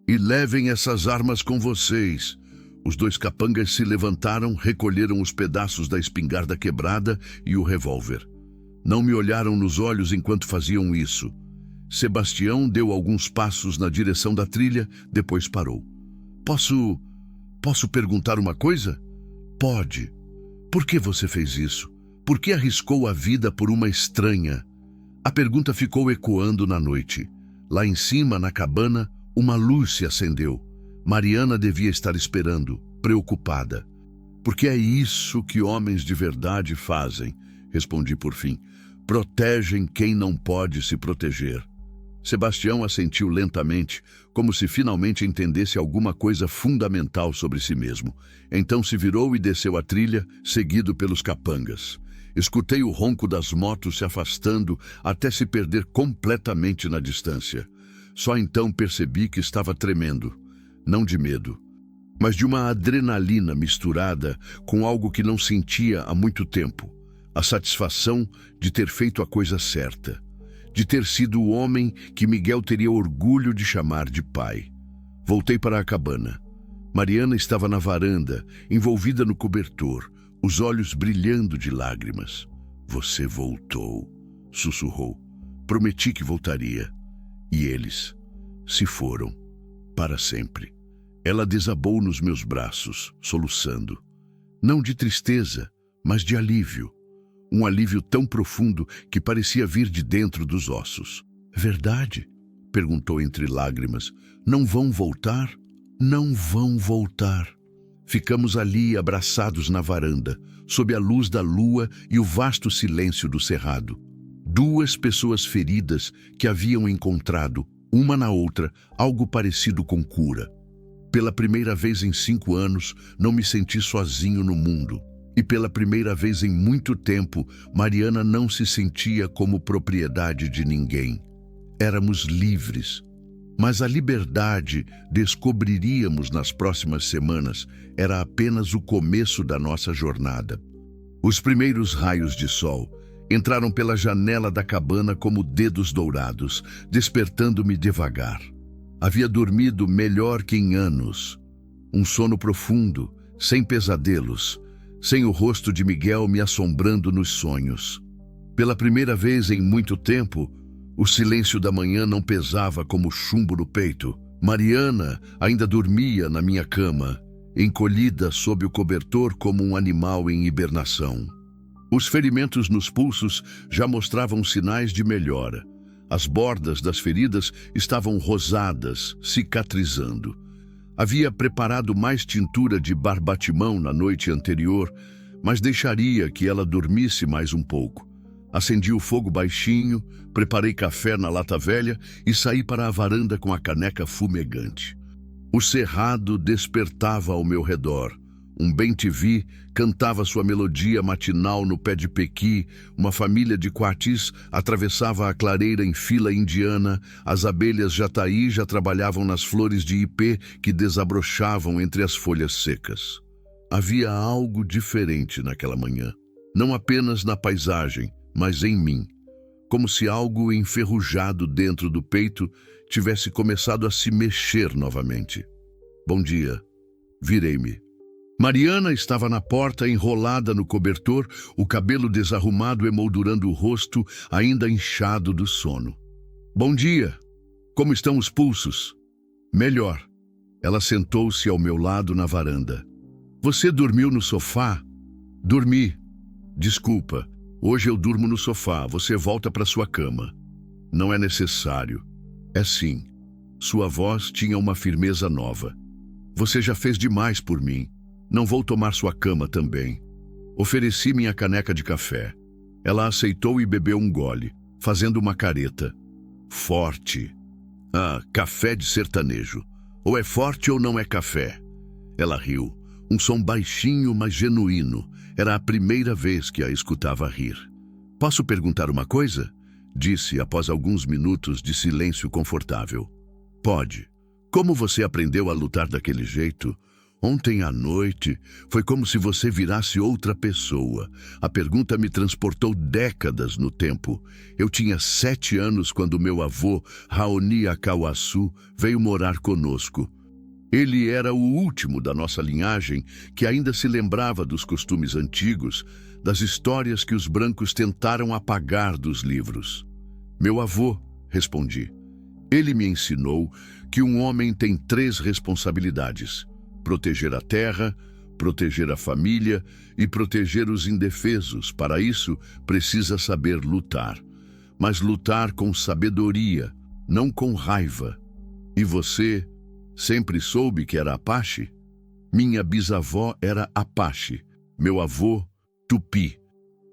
E levem essas armas com vocês." Os 2 capangas se levantaram, recolheram os pedaços da espingarda quebrada e o revólver. Não me olharam nos olhos enquanto faziam isso. Sebastião deu alguns passos na direção da trilha, depois parou. Posso perguntar uma coisa?" "Pode." "Por que você fez isso? Por que arriscou a vida por uma estranha?" A pergunta ficou ecoando na noite. Lá em cima, na cabana, uma luz se acendeu. Mariana devia estar esperando, preocupada. "Porque é isso que homens de verdade fazem", respondi por fim. "Protegem quem não pode se proteger." Sebastião assentiu lentamente, como se finalmente entendesse alguma coisa fundamental sobre si mesmo. Então se virou e desceu a trilha, seguido pelos capangas. Escutei o ronco das motos se afastando até se perder completamente na distância. Só então percebi que estava tremendo, não de medo, mas de uma adrenalina misturada com algo que não sentia há muito tempo. A satisfação de ter feito a coisa certa, de ter sido o homem que Miguel teria orgulho de chamar de pai. Voltei para a cabana. Mariana estava na varanda, envolvida no cobertor, os olhos brilhando de lágrimas. "Você voltou", sussurrou. Prometi que voltaria. E eles se foram, para sempre. Ela desabou nos meus braços, soluçando. Não de tristeza, mas de alívio. Um alívio tão profundo que parecia vir de dentro dos ossos. Verdade? Perguntou entre lágrimas. Não vão voltar? Não vão voltar. Ficamos ali abraçados na varanda, sob a luz da lua e o vasto silêncio do cerrado. Duas pessoas feridas que haviam encontrado, uma na outra, algo parecido com cura. Pela primeira vez em 5 anos, não me senti sozinho no mundo. E pela primeira vez em muito tempo, Mariana não se sentia como propriedade de ninguém. Éramos livres. Mas a liberdade, descobriríamos nas próximas semanas, era apenas o começo da nossa jornada. Os primeiros raios de sol entraram pela janela da cabana como dedos dourados, despertando-me devagar. Havia dormido melhor que em anos. Um sono profundo, sem pesadelos, sem o rosto de Miguel me assombrando nos sonhos. Pela primeira vez em muito tempo, o silêncio da manhã não pesava como chumbo no peito. Mariana ainda dormia na minha cama, encolhida sob o cobertor como um animal em hibernação. Os ferimentos nos pulsos já mostravam sinais de melhora. As bordas das feridas estavam rosadas, cicatrizando. Havia preparado mais tintura de barbatimão na noite anterior, mas deixaria que ela dormisse mais um pouco. Acendi o fogo baixinho, preparei café na lata velha e saí para a varanda com a caneca fumegante. O cerrado despertava ao meu redor. Um bem-te-vi cantava sua melodia matinal no pé de pequi, uma família de coatis atravessava a clareira em fila indiana, as abelhas jataí já trabalhavam nas flores de ipê que desabrochavam entre as folhas secas. Havia algo diferente naquela manhã, não apenas na paisagem, mas em mim, como se algo enferrujado dentro do peito tivesse começado a se mexer novamente. Bom dia. Virei-me. Mariana estava na porta, enrolada no cobertor, o cabelo desarrumado emoldurando o rosto, ainda inchado do sono. Bom dia. Como estão os pulsos? Melhor. Ela sentou-se ao meu lado na varanda. Você dormiu no sofá? Dormi. Desculpa. Hoje eu durmo no sofá. Você volta para sua cama. Não é necessário. É sim. Sua voz tinha uma firmeza nova. Você já fez demais por mim. Não vou tomar sua cama também. Ofereci minha caneca de café. Ela aceitou e bebeu um gole, fazendo uma careta. Forte. Ah, café de sertanejo. Ou é forte ou não é café. Ela riu. Um som baixinho, mas genuíno. Era a primeira vez que a escutava rir. Posso perguntar uma coisa? Disse após alguns minutos de silêncio confortável. Pode. Como você aprendeu a lutar daquele jeito? Ontem à noite, foi como se você virasse outra pessoa. A pergunta me transportou décadas no tempo. Eu tinha 7 anos quando meu avô, Raoni Akauassu, veio morar conosco. Ele era o último da nossa linhagem que ainda se lembrava dos costumes antigos, das histórias que os brancos tentaram apagar dos livros. Meu avô, respondi. Ele me ensinou que um homem tem 3 responsabilidades: proteger a terra, proteger a família e proteger os indefesos. Para isso, precisa saber lutar. Mas lutar com sabedoria, não com raiva. E você sempre soube que era Apache? Minha bisavó era Apache, meu avô, Tupi.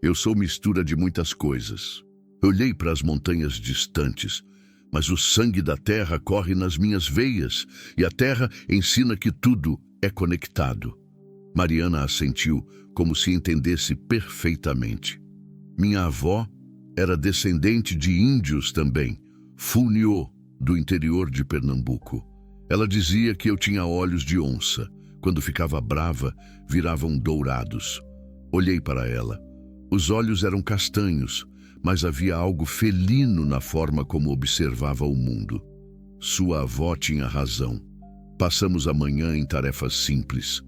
Eu sou mistura de muitas coisas. Olhei para as montanhas distantes, mas o sangue da terra corre nas minhas veias e a terra ensina que tudo é conectado. Mariana assentiu, como se entendesse perfeitamente. Minha avó era descendente de índios também, Funiô, do interior de Pernambuco. Ela dizia que eu tinha olhos de onça. Quando ficava brava, viravam dourados. Olhei para ela. Os olhos eram castanhos, mas havia algo felino na forma como observava o mundo. Sua avó tinha razão. Passamos a manhã em tarefas simples.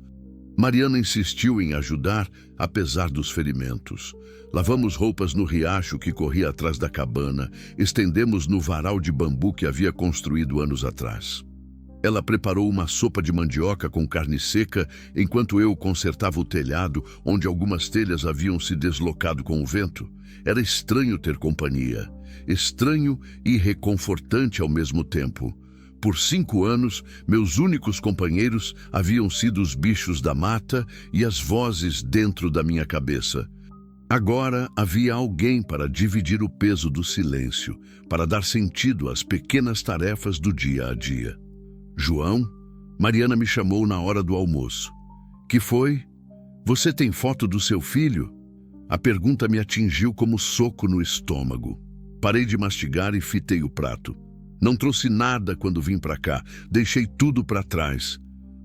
Mariana insistiu em ajudar, apesar dos ferimentos. Lavamos roupas no riacho que corria atrás da cabana, estendemos no varal de bambu que havia construído anos atrás. Ela preparou uma sopa de mandioca com carne seca, enquanto eu consertava o telhado, onde algumas telhas haviam se deslocado com o vento. Era estranho ter companhia. Estranho e reconfortante ao mesmo tempo. Por 5 anos, meus únicos companheiros haviam sido os bichos da mata e as vozes dentro da minha cabeça. Agora havia alguém para dividir o peso do silêncio, para dar sentido às pequenas tarefas do dia a dia. João, Mariana me chamou na hora do almoço. Que foi? Você tem foto do seu filho? A pergunta me atingiu como soco no estômago. Parei de mastigar e fitei o prato. Não trouxe nada quando vim para cá, deixei tudo para trás.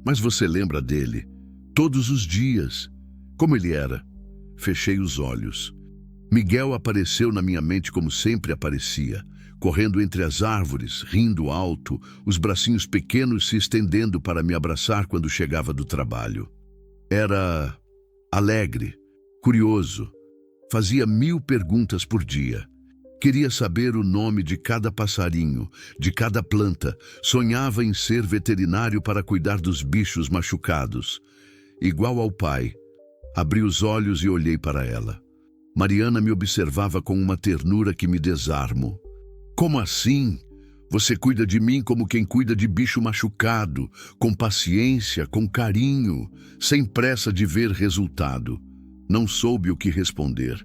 Mas você lembra dele? Todos os dias. Como ele era? Fechei os olhos. Miguel apareceu na minha mente como sempre aparecia, correndo entre as árvores, rindo alto, os bracinhos pequenos se estendendo para me abraçar quando chegava do trabalho. Era alegre, curioso, fazia 1000 perguntas por dia. Queria saber o nome de cada passarinho, de cada planta. Sonhava em ser veterinário para cuidar dos bichos machucados. Igual ao pai, abri os olhos e olhei para ela. Mariana me observava com uma ternura que me desarmo. Como assim? Você cuida de mim como quem cuida de bicho machucado, com paciência, com carinho, sem pressa de ver resultado. Não soube o que responder.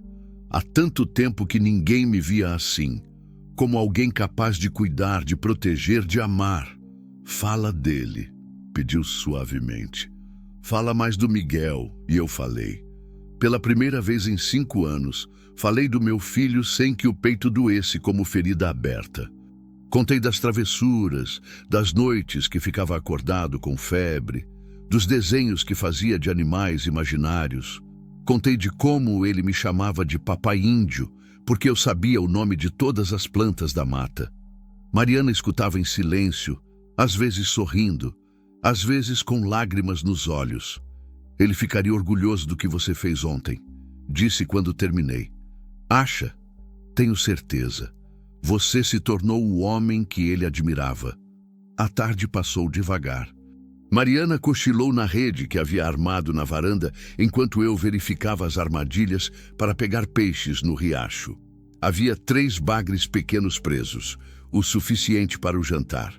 Há tanto tempo que ninguém me via assim, como alguém capaz de cuidar, de proteger, de amar. Fala dele, pediu suavemente. Fala mais do Miguel, e eu falei. Pela primeira vez em 5 anos, falei do meu filho sem que o peito doesse como ferida aberta. Contei das travessuras, das noites que ficava acordado com febre, dos desenhos que fazia de animais imaginários. Contei de como ele me chamava de Papai Índio, porque eu sabia o nome de todas as plantas da mata. Mariana escutava em silêncio, às vezes sorrindo, às vezes com lágrimas nos olhos. Ele ficaria orgulhoso do que você fez ontem, disse quando terminei. Acha? Tenho certeza. Você se tornou o homem que ele admirava. A tarde passou devagar. Mariana cochilou na rede que havia armado na varanda enquanto eu verificava as armadilhas para pegar peixes no riacho. Havia 3 bagres pequenos presos, o suficiente para o jantar.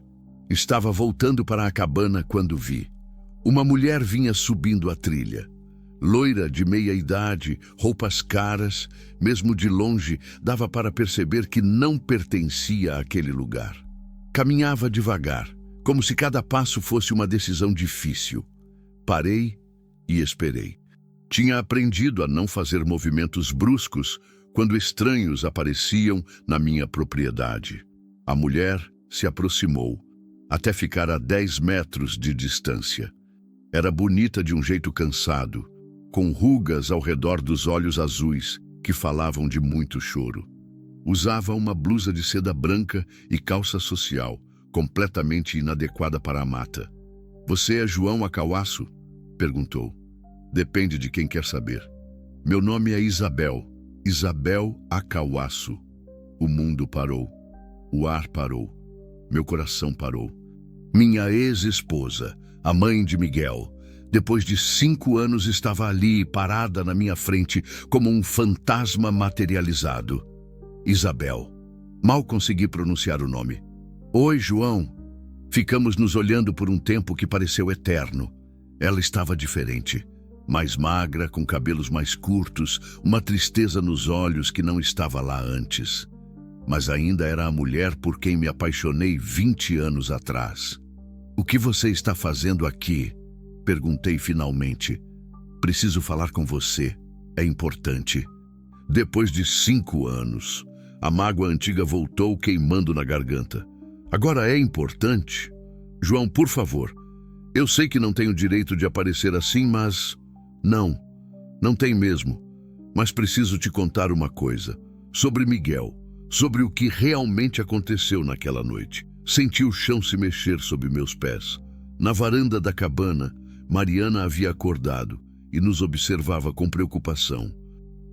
Estava voltando para a cabana quando vi. Uma mulher vinha subindo a trilha. Loira de meia idade, roupas caras, mesmo de longe dava para perceber que não pertencia àquele lugar. Caminhava devagar, como se cada passo fosse uma decisão difícil. Parei e esperei. Tinha aprendido a não fazer movimentos bruscos quando estranhos apareciam na minha propriedade. A mulher se aproximou, até ficar a 10 metros de distância. Era bonita de um jeito cansado, com rugas ao redor dos olhos azuis que falavam de muito choro. Usava uma blusa de seda branca e calça social, completamente inadequada para a mata. Você é João Acauaço? Perguntou. Depende de quem quer saber. Meu nome é Isabel. Isabel Acauaço. O mundo parou. O ar parou. Meu coração parou. Minha ex-esposa, a mãe de Miguel, depois de 5 anos estava ali, parada na minha frente, como um fantasma materializado. Isabel. Mal consegui pronunciar o nome. Oi, João. Ficamos nos olhando por um tempo que pareceu eterno. Ela estava diferente. Mais magra, com cabelos mais curtos, uma tristeza nos olhos que não estava lá antes. Mas ainda era a mulher por quem me apaixonei 20 anos atrás. O que você está fazendo aqui? Perguntei finalmente. Preciso falar com você. É importante. Depois de 5 anos, a mágoa antiga voltou queimando na garganta. Agora é importante? João, por favor. Eu sei que não tenho direito de aparecer assim, mas... Não tem mesmo. Mas preciso te contar uma coisa. Sobre Miguel. Sobre o que realmente aconteceu naquela noite. Senti o chão se mexer sob meus pés. Na varanda da cabana, Mariana havia acordado e nos observava com preocupação.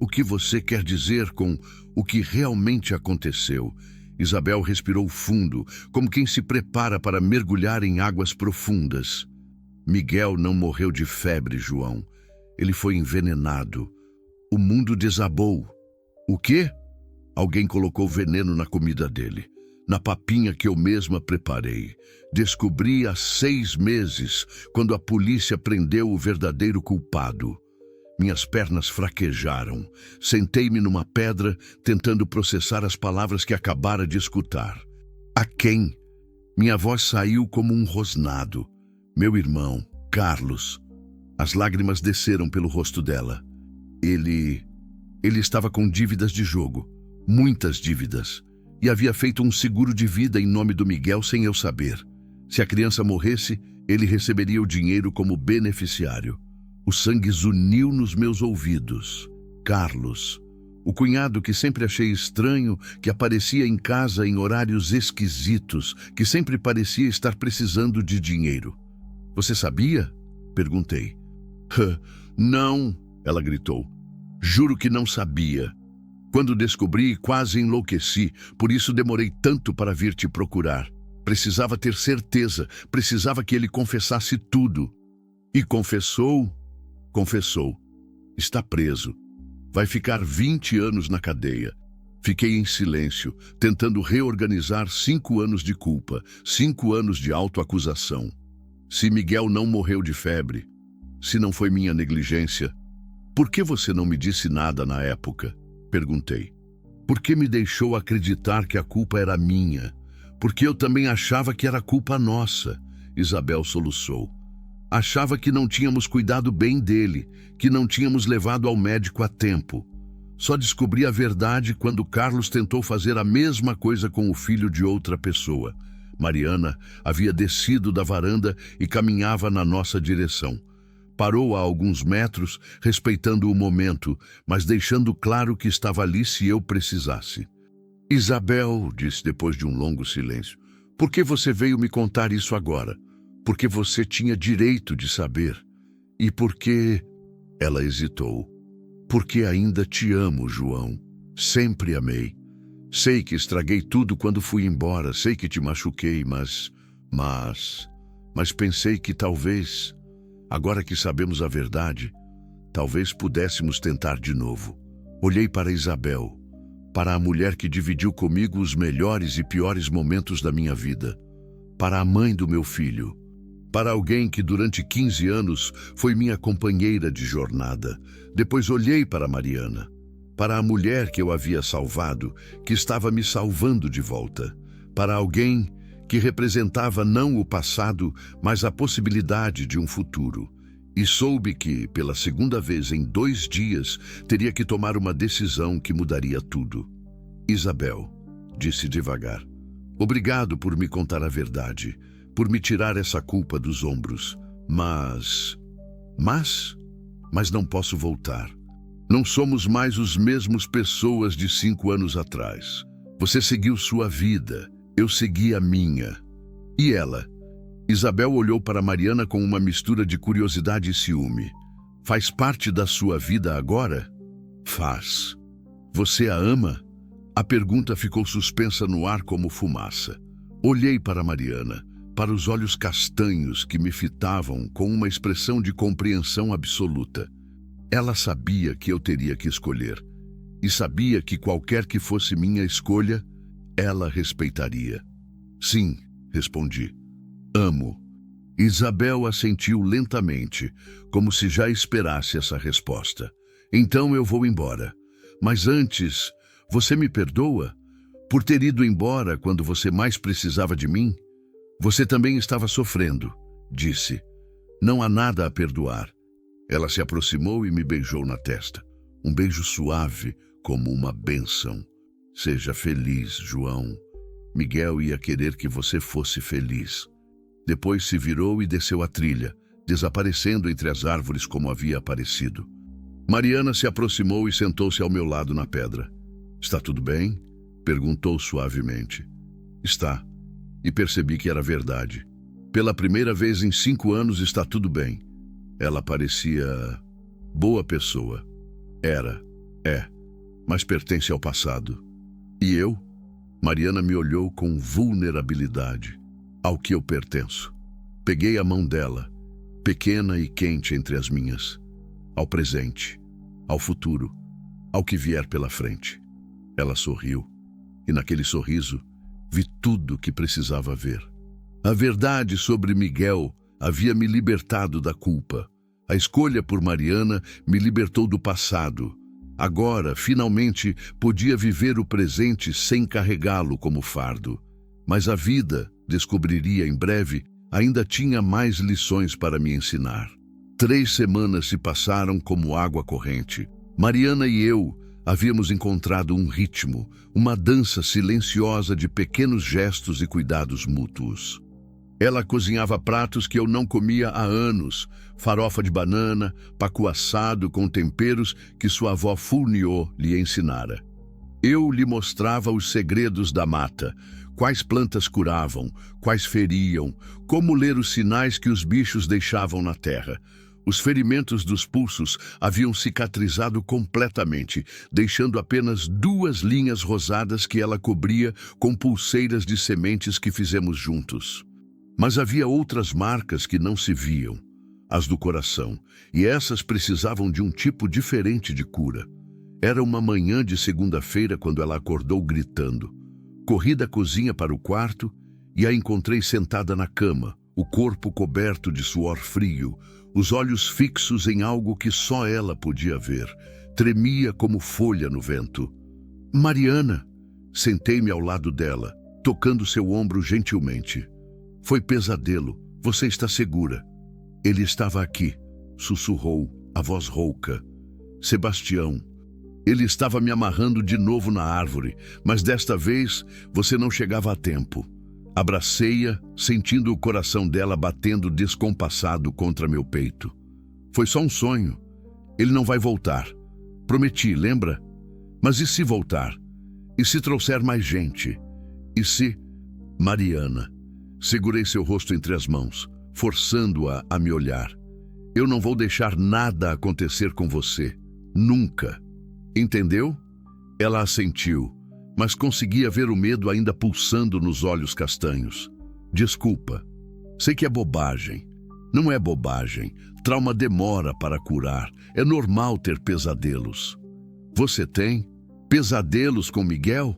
O que você quer dizer com o que realmente aconteceu? Isabel respirou fundo, como quem se prepara para mergulhar em águas profundas. Miguel não morreu de febre, João. Ele foi envenenado. O mundo desabou. O quê? Alguém colocou veneno na comida dele, na papinha que eu mesma preparei. Descobri há 6 meses, quando a polícia prendeu o verdadeiro culpado. Minhas pernas fraquejaram. Sentei-me numa pedra, tentando processar as palavras que acabara de escutar. A quem? Minha voz saiu como um rosnado. Meu irmão, Carlos. As lágrimas desceram pelo rosto dela. Ele estava com dívidas de jogo. Muitas dívidas. E havia feito um seguro de vida em nome do Miguel sem eu saber. Se a criança morresse, ele receberia o dinheiro como beneficiário. O sangue zuniu nos meus ouvidos. Carlos, o cunhado que sempre achei estranho, que aparecia em casa em horários esquisitos, que sempre parecia estar precisando de dinheiro. Você sabia? Perguntei. Não, ela gritou. Juro que não sabia. Quando descobri, quase enlouqueci, por isso demorei tanto para vir te procurar. Precisava ter certeza, precisava que ele confessasse tudo. E confessou? Confessou. Está preso. Vai ficar 20 anos na cadeia. Fiquei em silêncio, tentando reorganizar 5 anos de culpa, 5 anos de autoacusação. Se Miguel não morreu de febre, se não foi minha negligência, por que você não me disse nada na época? Perguntei. Por que me deixou acreditar que a culpa era minha? Porque eu também achava que era culpa nossa. Isabel soluçou. Achava que não tínhamos cuidado bem dele, que não tínhamos levado ao médico a tempo. Só descobri a verdade quando Carlos tentou fazer a mesma coisa com o filho de outra pessoa. Mariana havia descido da varanda e caminhava na nossa direção. Parou a alguns metros, respeitando o momento, mas deixando claro que estava ali se eu precisasse. Isabel, disse depois de um longo silêncio, por que você veio me contar isso agora? Porque você tinha direito de saber. E porque... Ela hesitou. Porque ainda te amo, João. Sempre amei. Sei que estraguei tudo quando fui embora, sei que te machuquei, mas pensei que talvez, agora que sabemos a verdade, talvez pudéssemos tentar de novo. Olhei para Isabel, para a mulher que dividiu comigo os melhores e piores momentos da minha vida, para a mãe do meu filho, para alguém que durante 15 anos foi minha companheira de jornada. Depois olhei para Mariana, para a mulher que eu havia salvado, que estava me salvando de volta, para alguém que representava não o passado, mas a possibilidade de um futuro. E soube que, pela segunda vez em 2 dias, teria que tomar uma decisão que mudaria tudo. Isabel, disse devagar, obrigado por me contar a verdade, por me tirar essa culpa dos ombros, mas não posso voltar. Não somos mais os mesmos pessoas de 5 anos atrás. Você seguiu sua vida, eu segui a minha. E ela? Isabel olhou para Mariana com uma mistura de curiosidade e ciúme. Faz parte da sua vida agora? Faz. Você a ama? A pergunta ficou suspensa no ar como fumaça. Olhei para Mariana, para os olhos castanhos que me fitavam com uma expressão de compreensão absoluta. Ela sabia que eu teria que escolher, e sabia que qualquer que fosse minha escolha, ela respeitaria. Sim, respondi. Amo. Isabel assentiu lentamente, como se já esperasse essa resposta. Então eu vou embora. Mas antes, você me perdoa? Por ter ido embora quando você mais precisava de mim? Você também estava sofrendo, disse. Não há nada a perdoar. Ela se aproximou e me beijou na testa. Um beijo suave, como uma bênção. Seja feliz, João. Miguel ia querer que você fosse feliz. Depois se virou e desceu a trilha, desaparecendo entre as árvores como havia aparecido. Mariana se aproximou e sentou-se ao meu lado na pedra. Está tudo bem? Perguntou suavemente. Está. E percebi que era verdade. Pela primeira vez em 5 anos está tudo bem. Ela parecia boa pessoa. Era, mas pertence ao passado. E eu? Mariana me olhou com vulnerabilidade. Ao que eu pertenço. Peguei a mão dela, pequena e quente entre as minhas. Ao presente, ao futuro, ao que vier pela frente. Ela sorriu, e naquele sorriso vi tudo o que precisava ver. A verdade sobre Miguel havia me libertado da culpa. A escolha por Mariana me libertou do passado. Agora, finalmente, podia viver o presente sem carregá-lo como fardo. Mas a vida, descobriria em breve, ainda tinha mais lições para me ensinar. 3 semanas se passaram como água corrente. Mariana e eu havíamos encontrado um ritmo, uma dança silenciosa de pequenos gestos e cuidados mútuos. Ela cozinhava pratos que eu não comia há anos, farofa de banana, pacu assado com temperos que sua avó Fournier lhe ensinara. Eu lhe mostrava os segredos da mata, quais plantas curavam, quais feriam, como ler os sinais que os bichos deixavam na terra. Os ferimentos dos pulsos haviam cicatrizado completamente, deixando apenas 2 linhas rosadas que ela cobria com pulseiras de sementes que fizemos juntos. Mas havia outras marcas que não se viam, as do coração, e essas precisavam de um tipo diferente de cura. Era uma manhã de segunda-feira quando ela acordou gritando. Corri da cozinha para o quarto e a encontrei sentada na cama, o corpo coberto de suor frio, os olhos fixos em algo que só ela podia ver. Tremia como folha no vento. Mariana! Sentei-me ao lado dela, tocando seu ombro gentilmente. Foi pesadelo, você está segura. Ele estava aqui, sussurrou, a voz rouca. Sebastião. Ele estava me amarrando de novo na árvore, mas desta vez você não chegava a tempo. Abracei-a, sentindo o coração dela batendo descompassado contra meu peito. Foi só um sonho. Ele não vai voltar. Prometi, lembra? Mas e se voltar? E se trouxer mais gente? E se... Mariana. Segurei seu rosto entre as mãos, forçando-a a me olhar. Eu não vou deixar nada acontecer com você. Nunca. Entendeu? Ela assentiu, mas conseguia ver o medo ainda pulsando nos olhos castanhos. Desculpa. Sei que é bobagem. Não é bobagem. Trauma demora para curar. É normal ter pesadelos. Você tem? Pesadelos com Miguel?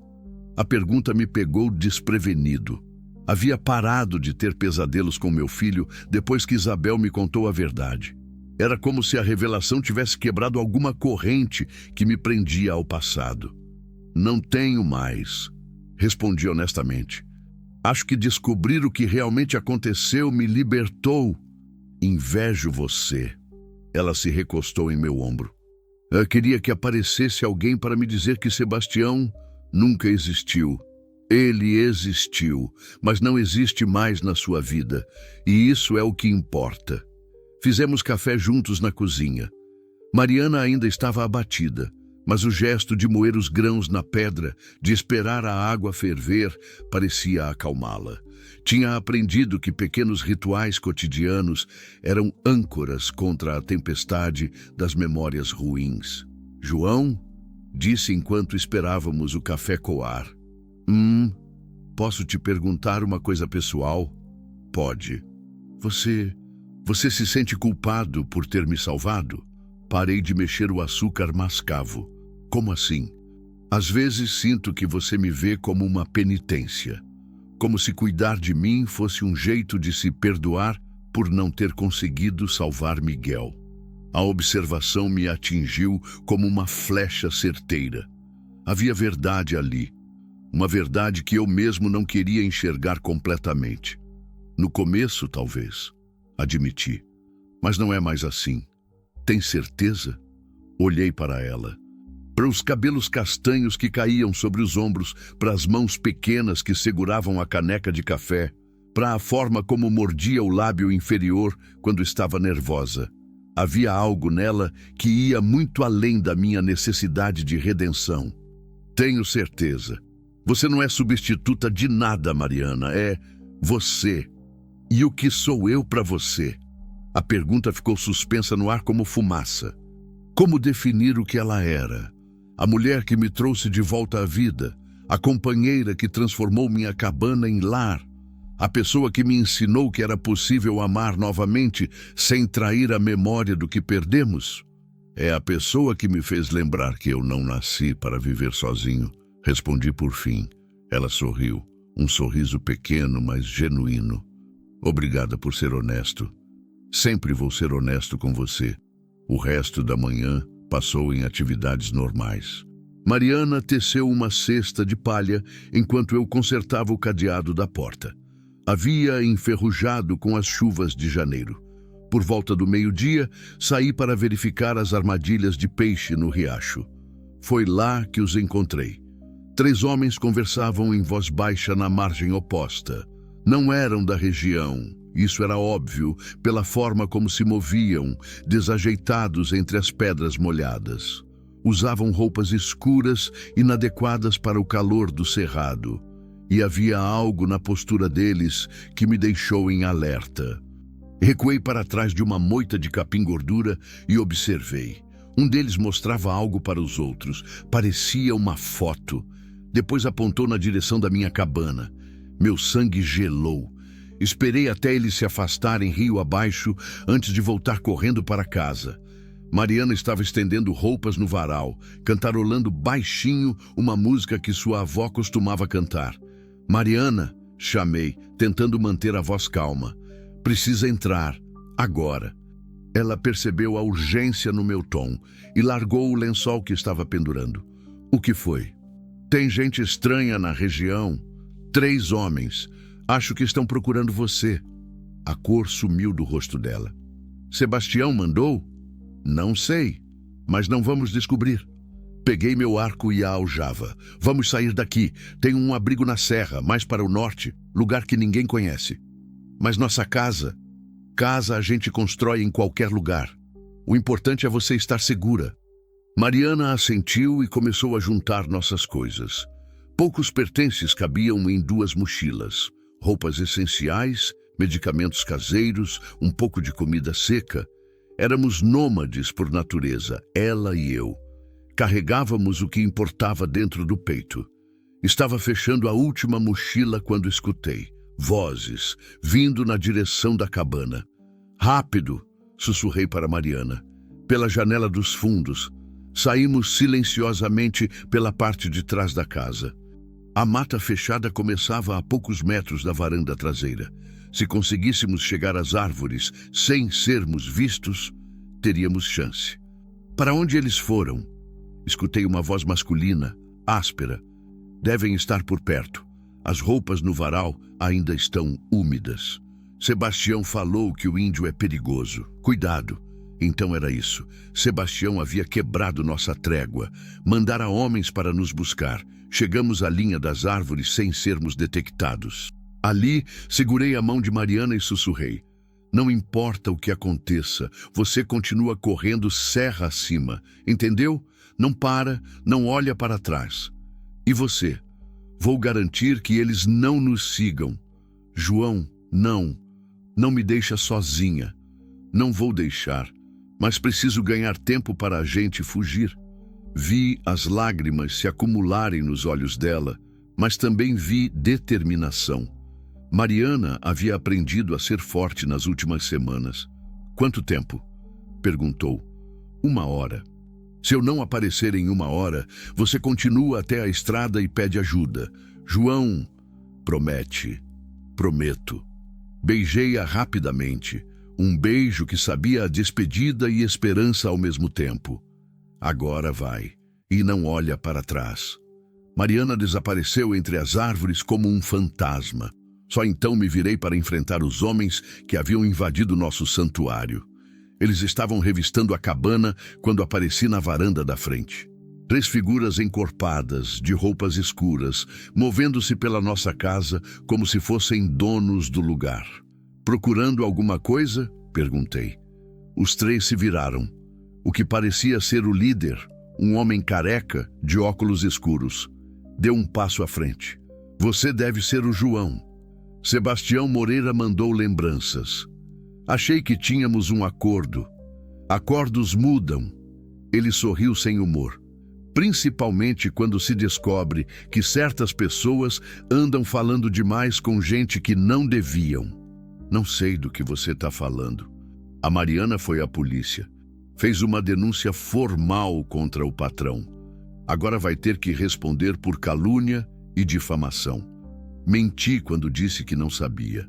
A pergunta me pegou desprevenido. Havia parado de ter pesadelos com meu filho depois que Isabel me contou a verdade. Era como se a revelação tivesse quebrado alguma corrente que me prendia ao passado. Não tenho mais, respondi honestamente. Acho que descobrir o que realmente aconteceu me libertou. Invejo você. Ela se recostou em meu ombro. Eu queria que aparecesse alguém para me dizer que Sebastião nunca existiu. Ele existiu, mas não existe mais na sua vida, e isso é o que importa. Fizemos café juntos na cozinha. Mariana ainda estava abatida, mas o gesto de moer os grãos na pedra, de esperar a água ferver, parecia acalmá-la. Tinha aprendido que pequenos rituais cotidianos eram âncoras contra a tempestade das memórias ruins. João, disse enquanto esperávamos o café coar. Posso te perguntar uma coisa pessoal? Pode. Você se sente culpado por ter me salvado? Parei de mexer o açúcar mascavo. Como assim? Às vezes sinto que você me vê como uma penitência. Como se cuidar de mim fosse um jeito de se perdoar por não ter conseguido salvar Miguel. A observação me atingiu como uma flecha certeira. Havia verdade ali. Uma verdade que eu mesmo não queria enxergar completamente. No começo, talvez, admiti. Mas não é mais assim. Tem certeza? Olhei para ela. Para os cabelos castanhos que caíam sobre os ombros, para as mãos pequenas que seguravam a caneca de café, para a forma como mordia o lábio inferior quando estava nervosa. Havia algo nela que ia muito além da minha necessidade de redenção. Tenho certeza. Você não é substituta de nada, Mariana. É você. E o que sou eu para você? A pergunta ficou suspensa no ar como fumaça. Como definir o que ela era? A mulher que me trouxe de volta à vida, a companheira que transformou minha cabana em lar, a pessoa que me ensinou que era possível amar novamente sem trair a memória do que perdemos? É a pessoa que me fez lembrar que eu não nasci para viver sozinho. Respondi por fim. Ela sorriu, um sorriso pequeno, mas genuíno. Obrigada por ser honesto. Sempre vou ser honesto com você. O resto da manhã passou em atividades normais. Mariana teceu uma cesta de palha enquanto eu consertava o cadeado da porta. Havia enferrujado com as chuvas de janeiro. Por volta do meio-dia, saí para verificar as armadilhas de peixe no riacho. Foi lá que os encontrei. 3 homens conversavam em voz baixa na margem oposta. Não eram da região. Isso era óbvio pela forma como se moviam, desajeitados entre as pedras molhadas. Usavam roupas escuras, inadequadas para o calor do cerrado. E havia algo na postura deles que me deixou em alerta. Recuei para trás de uma moita de capim-gordura e observei. Um deles mostrava algo para os outros. Parecia uma foto. Depois apontou na direção da minha cabana. Meu sangue gelou. Esperei até eles se afastarem rio abaixo antes de voltar correndo para casa. Mariana estava estendendo roupas no varal, cantarolando baixinho uma música que sua avó costumava cantar. Mariana, chamei, tentando manter a voz calma. Precisa entrar, agora. Ela percebeu a urgência no meu tom e largou o lençol que estava pendurando. O que foi? Tem gente estranha na região. 3 homens. Acho que estão procurando você. A cor sumiu do rosto dela. Sebastião mandou? Não sei, mas não vamos descobrir. Peguei meu arco e a aljava. Vamos sair daqui. Tem um abrigo na serra, mais para o norte, lugar que ninguém conhece. Mas nossa casa a gente constrói em qualquer lugar. O importante é você estar segura. Mariana assentiu e começou a juntar nossas coisas. Poucos pertences cabiam em 2 mochilas. Roupas essenciais, medicamentos caseiros, um pouco de comida seca. Éramos nômades por natureza, ela e eu. Carregávamos o que importava dentro do peito. Estava fechando a última mochila quando escutei vozes vindo na direção da cabana. Rápido, sussurrei para Mariana. Pela janela dos fundos. Saímos silenciosamente pela parte de trás da casa. A mata fechada começava a poucos metros da varanda traseira. Se conseguíssemos chegar às árvores sem sermos vistos, teríamos chance. Para onde eles foram? Escutei uma voz masculina, áspera. Devem estar por perto. As roupas no varal ainda estão úmidas. Sebastião falou que o índio é perigoso. Cuidado. Então era isso. Sebastião havia quebrado nossa trégua. Mandara homens para nos buscar. Chegamos à linha das árvores sem sermos detectados. Ali, segurei a mão de Mariana e sussurrei. Não importa o que aconteça, você continua correndo serra acima. Entendeu? Não para, não olha para trás. E você? Vou garantir que eles não nos sigam. João, não. Não me deixa sozinha. Não vou deixar. Mas preciso ganhar tempo para a gente fugir. Vi as lágrimas se acumularem nos olhos dela, mas também vi determinação. Mariana havia aprendido a ser forte nas últimas semanas. Quanto tempo? Perguntou. 1 hora. Se eu não aparecer em 1 hora, você continua até a estrada e pede ajuda. João, promete. Prometo. Beijei-a rapidamente. Um beijo que sabia a despedida e esperança ao mesmo tempo. Agora vai, e não olha para trás. Mariana desapareceu entre as árvores como um fantasma. Só então me virei para enfrentar os homens que haviam invadido nosso santuário. Eles estavam revistando a cabana quando apareci na varanda da frente. 3 figuras encorpadas, de roupas escuras, movendo-se pela nossa casa como se fossem donos do lugar. Procurando alguma coisa? Perguntei. Os 3 se viraram. O que parecia ser o líder, um homem careca, de óculos escuros, deu um passo à frente. Você deve ser o João. Sebastião Moreira mandou lembranças. Achei que tínhamos um acordo. Acordos mudam. Ele sorriu sem humor. Principalmente quando se descobre que certas pessoas andam falando demais com gente que não deviam. Não sei do que você está falando. A Mariana foi à polícia. Fez uma denúncia formal contra o patrão. Agora vai ter que responder por calúnia e difamação. Menti quando disse que não sabia.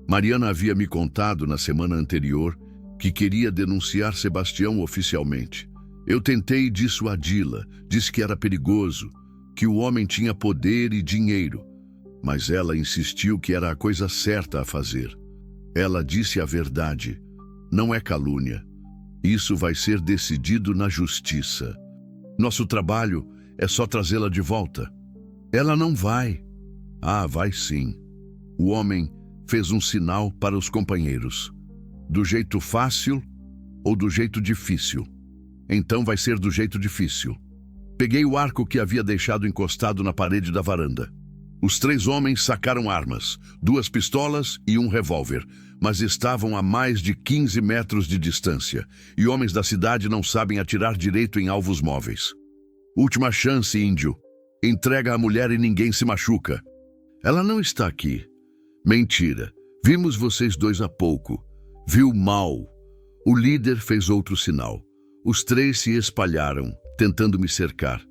Mariana havia me contado na semana anterior que queria denunciar Sebastião oficialmente. Eu tentei dissuadi-la, disse que era perigoso, que o homem tinha poder e dinheiro, mas ela insistiu que era a coisa certa a fazer. Ela disse a verdade, não é calúnia. Isso vai ser decidido na justiça. Nosso trabalho é só trazê-la de volta. Ela não vai. Ah, vai sim. O homem fez um sinal para os companheiros. Do jeito fácil ou do jeito difícil? Então vai ser do jeito difícil. Peguei o arco que havia deixado encostado na parede da varanda. Os 3 homens sacaram armas, 2 pistolas e um revólver, mas estavam a mais de 15 metros de distância, e homens da cidade não sabem atirar direito em alvos móveis. Última chance, índio. Entrega a mulher e ninguém se machuca. Ela não está aqui. Mentira. Vimos vocês 2 há pouco. Viu mal. O líder fez outro sinal. Os 3 se espalharam, tentando me cercar.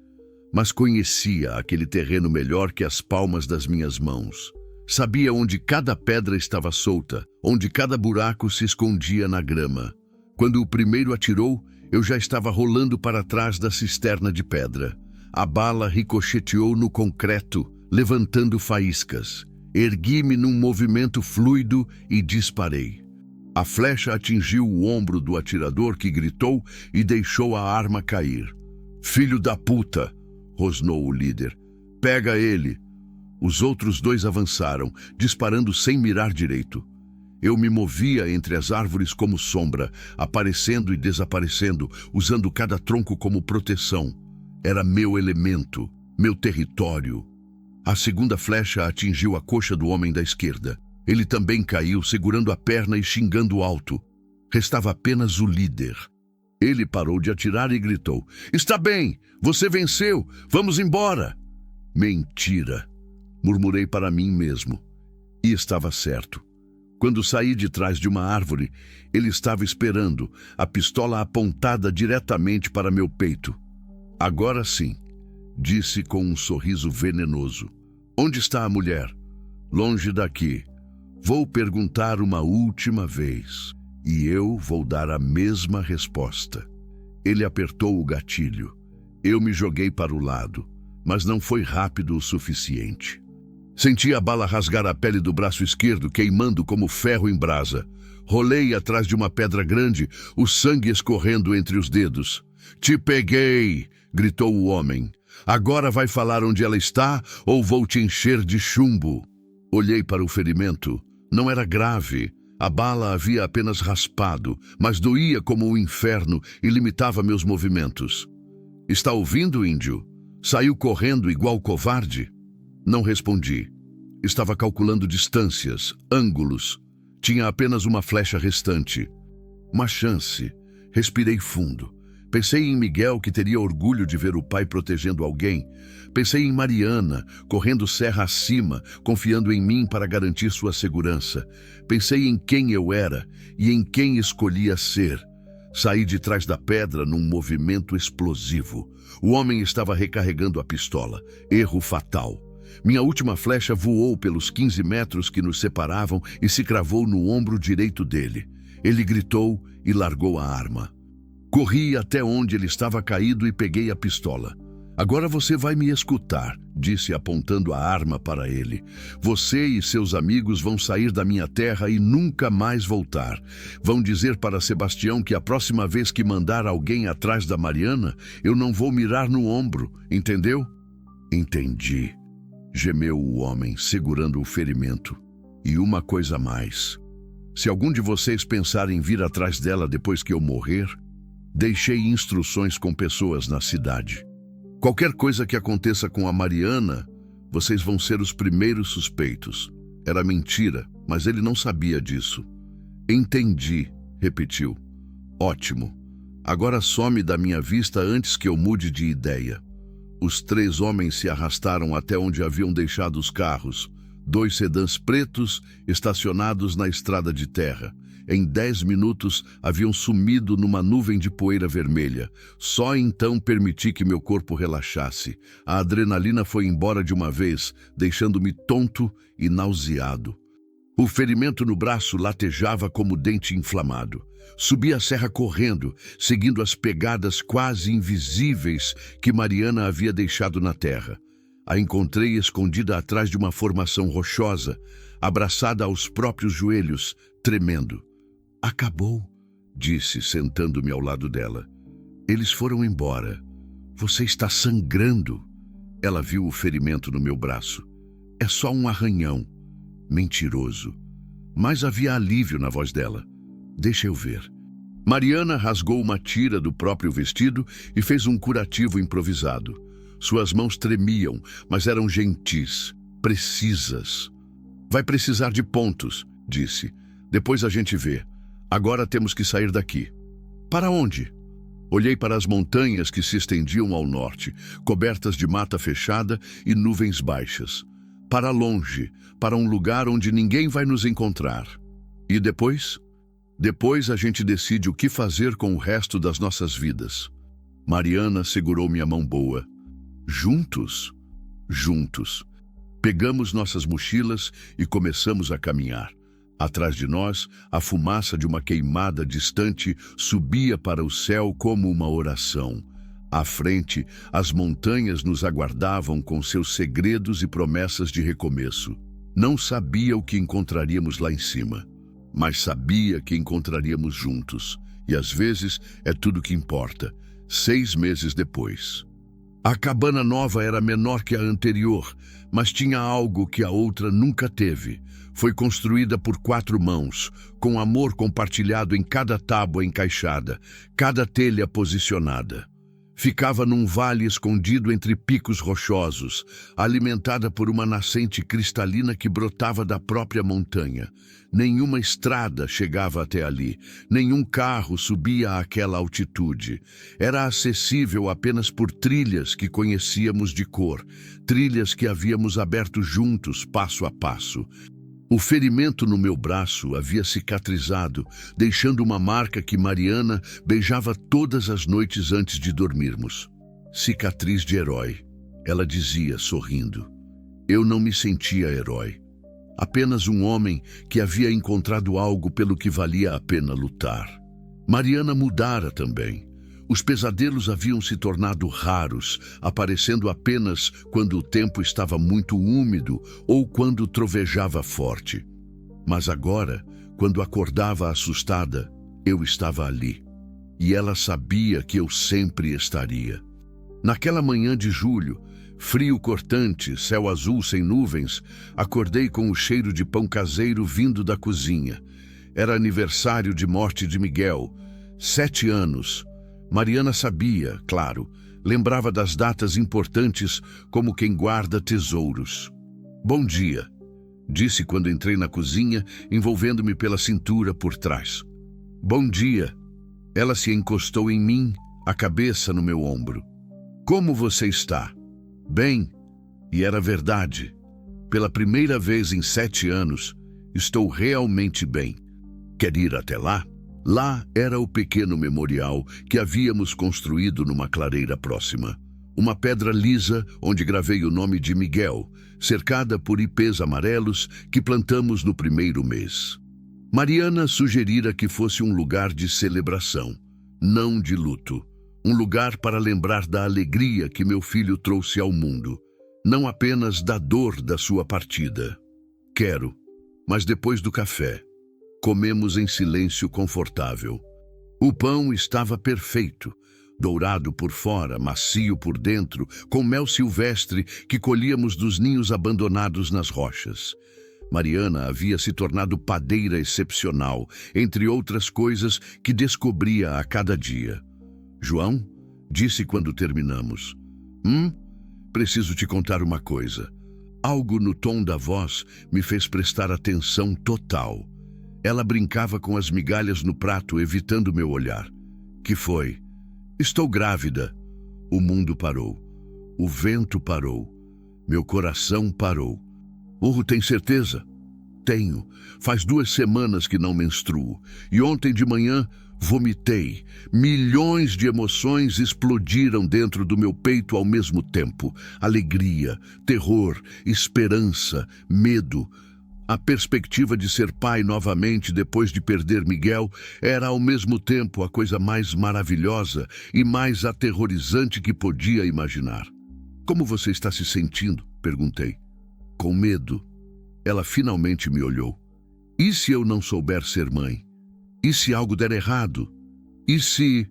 Mas conhecia aquele terreno melhor que as palmas das minhas mãos. Sabia onde cada pedra estava solta, onde cada buraco se escondia na grama. Quando o primeiro atirou, eu já estava rolando para trás da cisterna de pedra. A bala ricocheteou no concreto, levantando faíscas. Ergui-me num movimento fluido e disparei. A flecha atingiu o ombro do atirador, que gritou e deixou a arma cair. "Filho da puta!" rosnou o líder. "Pega ele!" Os outros 2 avançaram, disparando sem mirar direito. Eu me movia entre as árvores como sombra, aparecendo e desaparecendo, usando cada tronco como proteção. Era meu elemento, meu território. A segunda flecha atingiu a coxa do homem da esquerda. Ele também caiu, segurando a perna e xingando alto. Restava apenas o líder. Ele parou de atirar e gritou: "Está bem, você venceu, vamos embora!" Mentira, murmurei para mim mesmo. E estava certo. Quando saí de trás de uma árvore, ele estava esperando, a pistola apontada diretamente para meu peito. "Agora sim", disse com um sorriso venenoso. "Onde está a mulher?" "Longe daqui. Vou perguntar uma última vez, e eu vou dar a mesma resposta." Ele apertou o gatilho. Eu me joguei para o lado, mas não foi rápido o suficiente. Senti a bala rasgar a pele do braço esquerdo, queimando como ferro em brasa. Rolei atrás de uma pedra grande, o sangue escorrendo entre os dedos. "Te peguei!" gritou o homem. "Agora vai falar onde ela está ou vou te encher de chumbo." Olhei para o ferimento. Não era grave. A bala havia apenas raspado, mas doía como o inferno e limitava meus movimentos. "Está ouvindo, índio? Saiu correndo igual covarde?" Não respondi. Estava calculando distâncias, ângulos. Tinha apenas uma flecha restante. Uma chance. Respirei fundo. Pensei em Miguel, que teria orgulho de ver o pai protegendo alguém. Pensei em Mariana, correndo serra acima, confiando em mim para garantir sua segurança. Pensei em quem eu era e em quem escolhia ser. Saí de trás da pedra num movimento explosivo. O homem estava recarregando a pistola. Erro fatal. Minha última flecha voou pelos 15 metros que nos separavam e se cravou no ombro direito dele. Ele gritou e largou a arma. Corri até onde ele estava caído e peguei a pistola. "Agora você vai me escutar", disse apontando a arma para ele. "Você e seus amigos vão sair da minha terra e nunca mais voltar. Vão dizer para Sebastião que a próxima vez que mandar alguém atrás da Mariana, eu não vou mirar no ombro, entendeu?" "Entendi", gemeu o homem, segurando o ferimento. "E uma coisa a mais. Se algum de vocês pensar em vir atrás dela depois que eu morrer, deixei instruções com pessoas na cidade. Qualquer coisa que aconteça com a Mariana, vocês vão ser os primeiros suspeitos." Era mentira, mas ele não sabia disso. Entendi, repetiu. Ótimo. Agora some da minha vista antes que eu mude de ideia. Os 3 homens se arrastaram até onde haviam deixado os carros, 2 sedãs pretos estacionados na estrada de terra. Em 10 minutos haviam sumido numa nuvem de poeira vermelha. Só então permiti que meu corpo relaxasse. A adrenalina foi embora de uma vez, deixando-me tonto e nauseado. O ferimento no braço latejava como dente inflamado. Subi a serra correndo, seguindo as pegadas quase invisíveis que Mariana havia deixado na terra. A encontrei escondida atrás de uma formação rochosa, abraçada aos próprios joelhos, tremendo. Acabou, disse, sentando-me ao lado dela. Eles foram embora. Você está sangrando. Ela viu o ferimento no meu braço. É só um arranhão. Mentiroso. Mas havia alívio na voz dela. Deixa eu ver. Mariana rasgou uma tira do próprio vestido e fez um curativo improvisado. Suas mãos tremiam, mas eram gentis, precisas. Vai precisar de pontos, disse. Depois a gente vê. Agora temos que sair daqui. Para onde? Olhei para as montanhas que se estendiam ao norte, cobertas de mata fechada e nuvens baixas. Para longe, para um lugar onde ninguém vai nos encontrar. E depois? Depois a gente decide o que fazer com o resto das nossas vidas. Mariana segurou minha mão boa. Juntos? Juntos. Pegamos nossas mochilas e começamos a caminhar. Atrás de nós, a fumaça de uma queimada distante subia para o céu como uma oração. À frente, as montanhas nos aguardavam com seus segredos e promessas de recomeço. Não sabia o que encontraríamos lá em cima, mas sabia que encontraríamos juntos. E às vezes é tudo que importa. 6 meses depois. A cabana nova era menor que a anterior, mas tinha algo que a outra nunca teve. Foi construída por 4 mãos, com amor compartilhado em cada tábua encaixada, cada telha posicionada. Ficava num vale escondido entre picos rochosos, alimentada por uma nascente cristalina que brotava da própria montanha. Nenhuma estrada chegava até ali, nenhum carro subia àquela altitude. Era acessível apenas por trilhas que conhecíamos de cor, trilhas que havíamos aberto juntos, passo a passo. O ferimento no meu braço havia cicatrizado, deixando uma marca que Mariana beijava todas as noites antes de dormirmos. Cicatriz de herói, ela dizia, sorrindo. Eu não me sentia herói. Apenas um homem que havia encontrado algo pelo que valia a pena lutar. Mariana mudara também. Os pesadelos haviam se tornado raros, aparecendo apenas quando o tempo estava muito úmido ou quando trovejava forte. Mas agora, quando acordava assustada, eu estava ali. E ela sabia que eu sempre estaria. Naquela manhã de julho, frio cortante, céu azul sem nuvens, acordei com o cheiro de pão caseiro vindo da cozinha. Era aniversário de morte de Miguel, 7 anos. Mariana sabia, claro, lembrava das datas importantes como quem guarda tesouros. Bom dia, disse quando entrei na cozinha, envolvendo-me pela cintura por trás. Bom dia. Ela se encostou em mim, a cabeça no meu ombro. Como você está? Bem. E era verdade. Pela primeira vez em 7 anos, estou realmente bem. Quer ir até lá? Lá era o pequeno memorial que havíamos construído numa clareira próxima. Uma pedra lisa onde gravei o nome de Miguel, cercada por ipês amarelos que plantamos no primeiro mês. Mariana sugerira que fosse um lugar de celebração, não de luto. Um lugar para lembrar da alegria que meu filho trouxe ao mundo, não apenas da dor da sua partida. Quero, mas depois do café. Comemos em silêncio confortável. O pão estava perfeito, dourado por fora, macio por dentro, com mel silvestre que colhíamos dos ninhos abandonados nas rochas. Mariana havia se tornado padeira excepcional, entre outras coisas que descobria a cada dia. João, disse quando terminamos. Preciso te contar uma coisa. Algo no tom da voz me fez prestar atenção total. Ela brincava com as migalhas no prato, evitando meu olhar. Que foi? Estou grávida. O mundo parou. O vento parou. Meu coração parou. Tem certeza? Tenho. Faz 2 semanas que não menstruo. E ontem de manhã vomitei. Milhões de emoções explodiram dentro do meu peito ao mesmo tempo. Alegria, terror, esperança, medo. A perspectiva de ser pai novamente depois de perder Miguel era ao mesmo tempo a coisa mais maravilhosa e mais aterrorizante que podia imaginar. Como você está se sentindo? Perguntei. Com medo. Ela finalmente me olhou. E se eu não souber ser mãe? E se algo der errado? E se...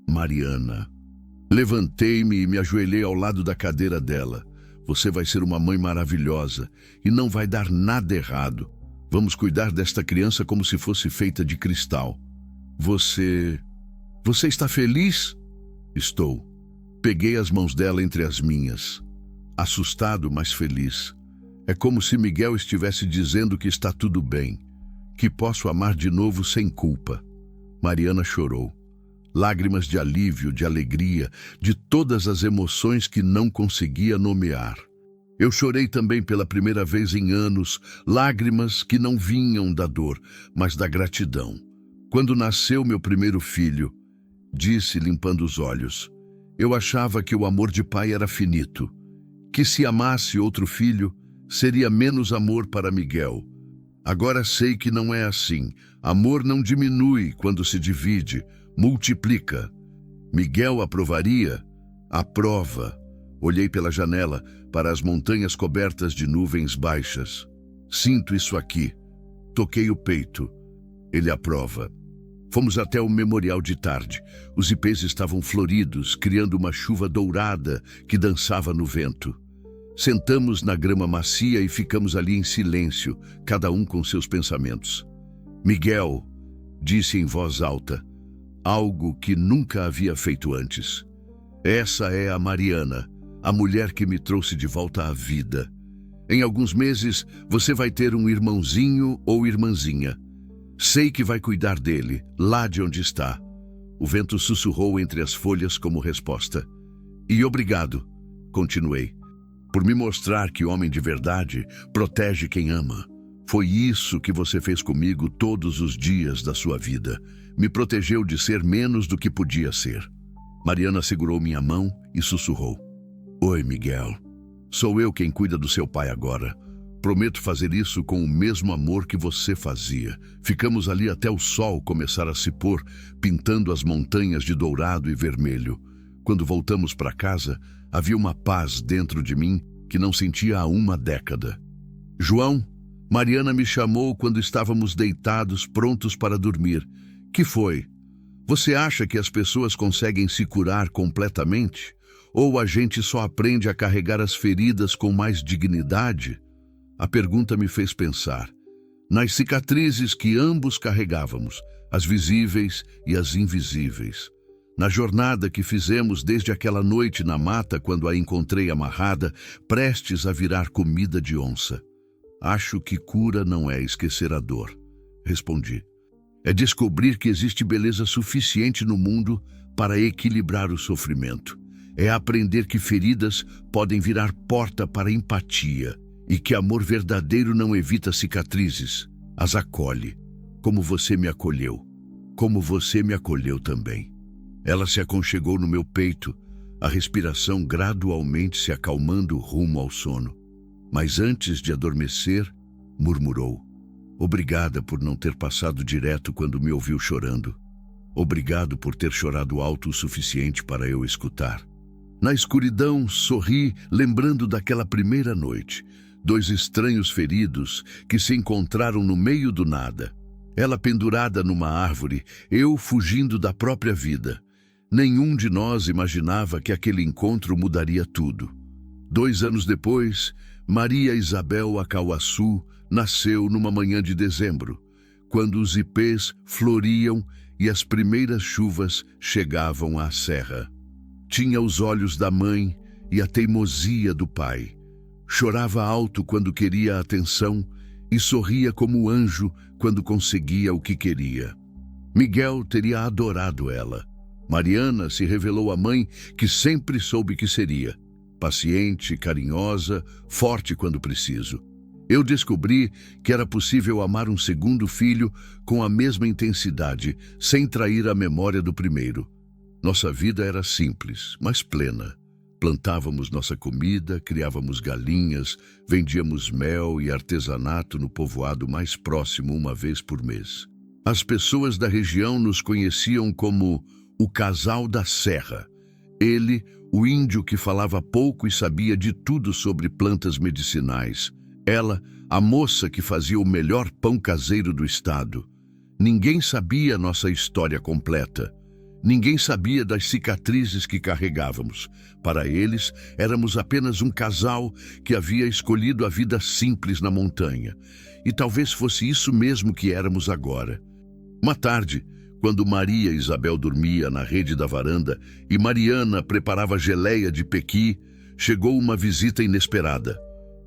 Mariana. Levantei-me e me ajoelhei ao lado da cadeira dela. Você vai ser uma mãe maravilhosa e não vai dar nada errado. Vamos cuidar desta criança como se fosse feita de cristal. Você está feliz? Estou. Peguei as mãos dela entre as minhas. Assustado, mas feliz. É como se Miguel estivesse dizendo que está tudo bem, que posso amar de novo sem culpa. Mariana chorou. Lágrimas de alívio, de alegria, de todas as emoções que não conseguia nomear. Eu chorei também pela primeira vez em anos, lágrimas que não vinham da dor, mas da gratidão. Quando nasceu meu primeiro filho, disse limpando os olhos, eu achava que o amor de pai era finito, que se amasse outro filho, seria menos amor para Miguel. Agora sei que não é assim. Amor não diminui quando se divide, multiplica. Miguel aprovaria? Aprova. Olhei pela janela para as montanhas cobertas de nuvens baixas. Sinto isso aqui. Toquei o peito. Ele aprova. Fomos até o memorial de tarde. Os ipês estavam floridos, criando uma chuva dourada que dançava no vento. Sentamos na grama macia e ficamos ali em silêncio, cada um com seus pensamentos. Miguel, disse em voz alta, algo que nunca havia feito antes. Essa é a Mariana, a mulher que me trouxe de volta à vida. Em alguns meses, você vai ter um irmãozinho ou irmãzinha. Sei que vai cuidar dele, lá de onde está. O vento sussurrou entre as folhas como resposta. E obrigado, continuei. Por me mostrar que homem de verdade protege quem ama. Foi isso que você fez comigo todos os dias da sua vida. Me protegeu de ser menos do que podia ser. Mariana segurou minha mão e sussurrou. Oi, Miguel. Sou eu quem cuida do seu pai agora. Prometo fazer isso com o mesmo amor que você fazia. Ficamos ali até o sol começar a se pôr, pintando as montanhas de dourado e vermelho. Quando voltamos para casa, havia uma paz dentro de mim que não sentia há uma década. João, Mariana me chamou quando estávamos deitados prontos para dormir. Que foi? Você acha que as pessoas conseguem se curar completamente? Ou a gente só aprende a carregar as feridas com mais dignidade? A pergunta me fez pensar. Nas cicatrizes que ambos carregávamos, as visíveis e as invisíveis. Na jornada que fizemos desde aquela noite na mata quando a encontrei amarrada, prestes a virar comida de onça. Acho que cura não é esquecer a dor, respondi. É descobrir que existe beleza suficiente no mundo para equilibrar o sofrimento. É aprender que feridas podem virar porta para empatia e que amor verdadeiro não evita cicatrizes, as acolhe, como você me acolheu, como você me acolheu também. Ela se aconchegou no meu peito, a respiração gradualmente se acalmando rumo ao sono. Mas antes de adormecer, murmurou. Obrigada por não ter passado direto quando me ouviu chorando. Obrigado por ter chorado alto o suficiente para eu escutar. Na escuridão, sorri, lembrando daquela primeira noite. 2 estranhos feridos que se encontraram no meio do nada. Ela pendurada numa árvore, eu fugindo da própria vida. Nenhum de nós imaginava que aquele encontro mudaria tudo. 2 anos depois, Maria Isabel Acauaçu nasceu numa manhã de dezembro, quando os ipês floriam e as primeiras chuvas chegavam à serra. Tinha os olhos da mãe e a teimosia do pai. Chorava alto quando queria atenção e sorria como anjo quando conseguia o que queria. Miguel teria adorado ela. Mariana se revelou a mãe que sempre soube que seria. Paciente, carinhosa, forte quando preciso. Eu descobri que era possível amar um segundo filho com a mesma intensidade, sem trair a memória do primeiro. Nossa vida era simples, mas plena. Plantávamos nossa comida, criávamos galinhas, vendíamos mel e artesanato no povoado mais próximo uma vez por mês. As pessoas da região nos conheciam como o casal da serra. Ele, o índio que falava pouco e sabia de tudo sobre plantas medicinais. Ela, a moça que fazia o melhor pão caseiro do estado. Ninguém sabia nossa história completa. Ninguém sabia das cicatrizes que carregávamos. Para eles, éramos apenas um casal que havia escolhido a vida simples na montanha. E talvez fosse isso mesmo que éramos agora. Uma tarde, quando Maria Isabel dormia na rede da varanda e Mariana preparava geleia de pequi, chegou uma visita inesperada.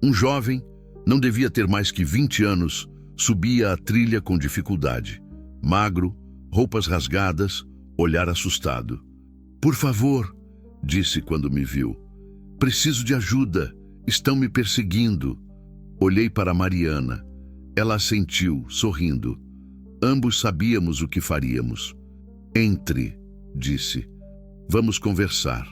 Um jovem, não devia ter mais que 20 anos, subia a trilha com dificuldade. Magro, roupas rasgadas, olhar assustado. "Por favor", disse quando me viu. "Preciso de ajuda. Estão me perseguindo." Olhei para Mariana. Ela assentiu, sorrindo. Ambos sabíamos o que faríamos. "Entre", disse. "Vamos conversar."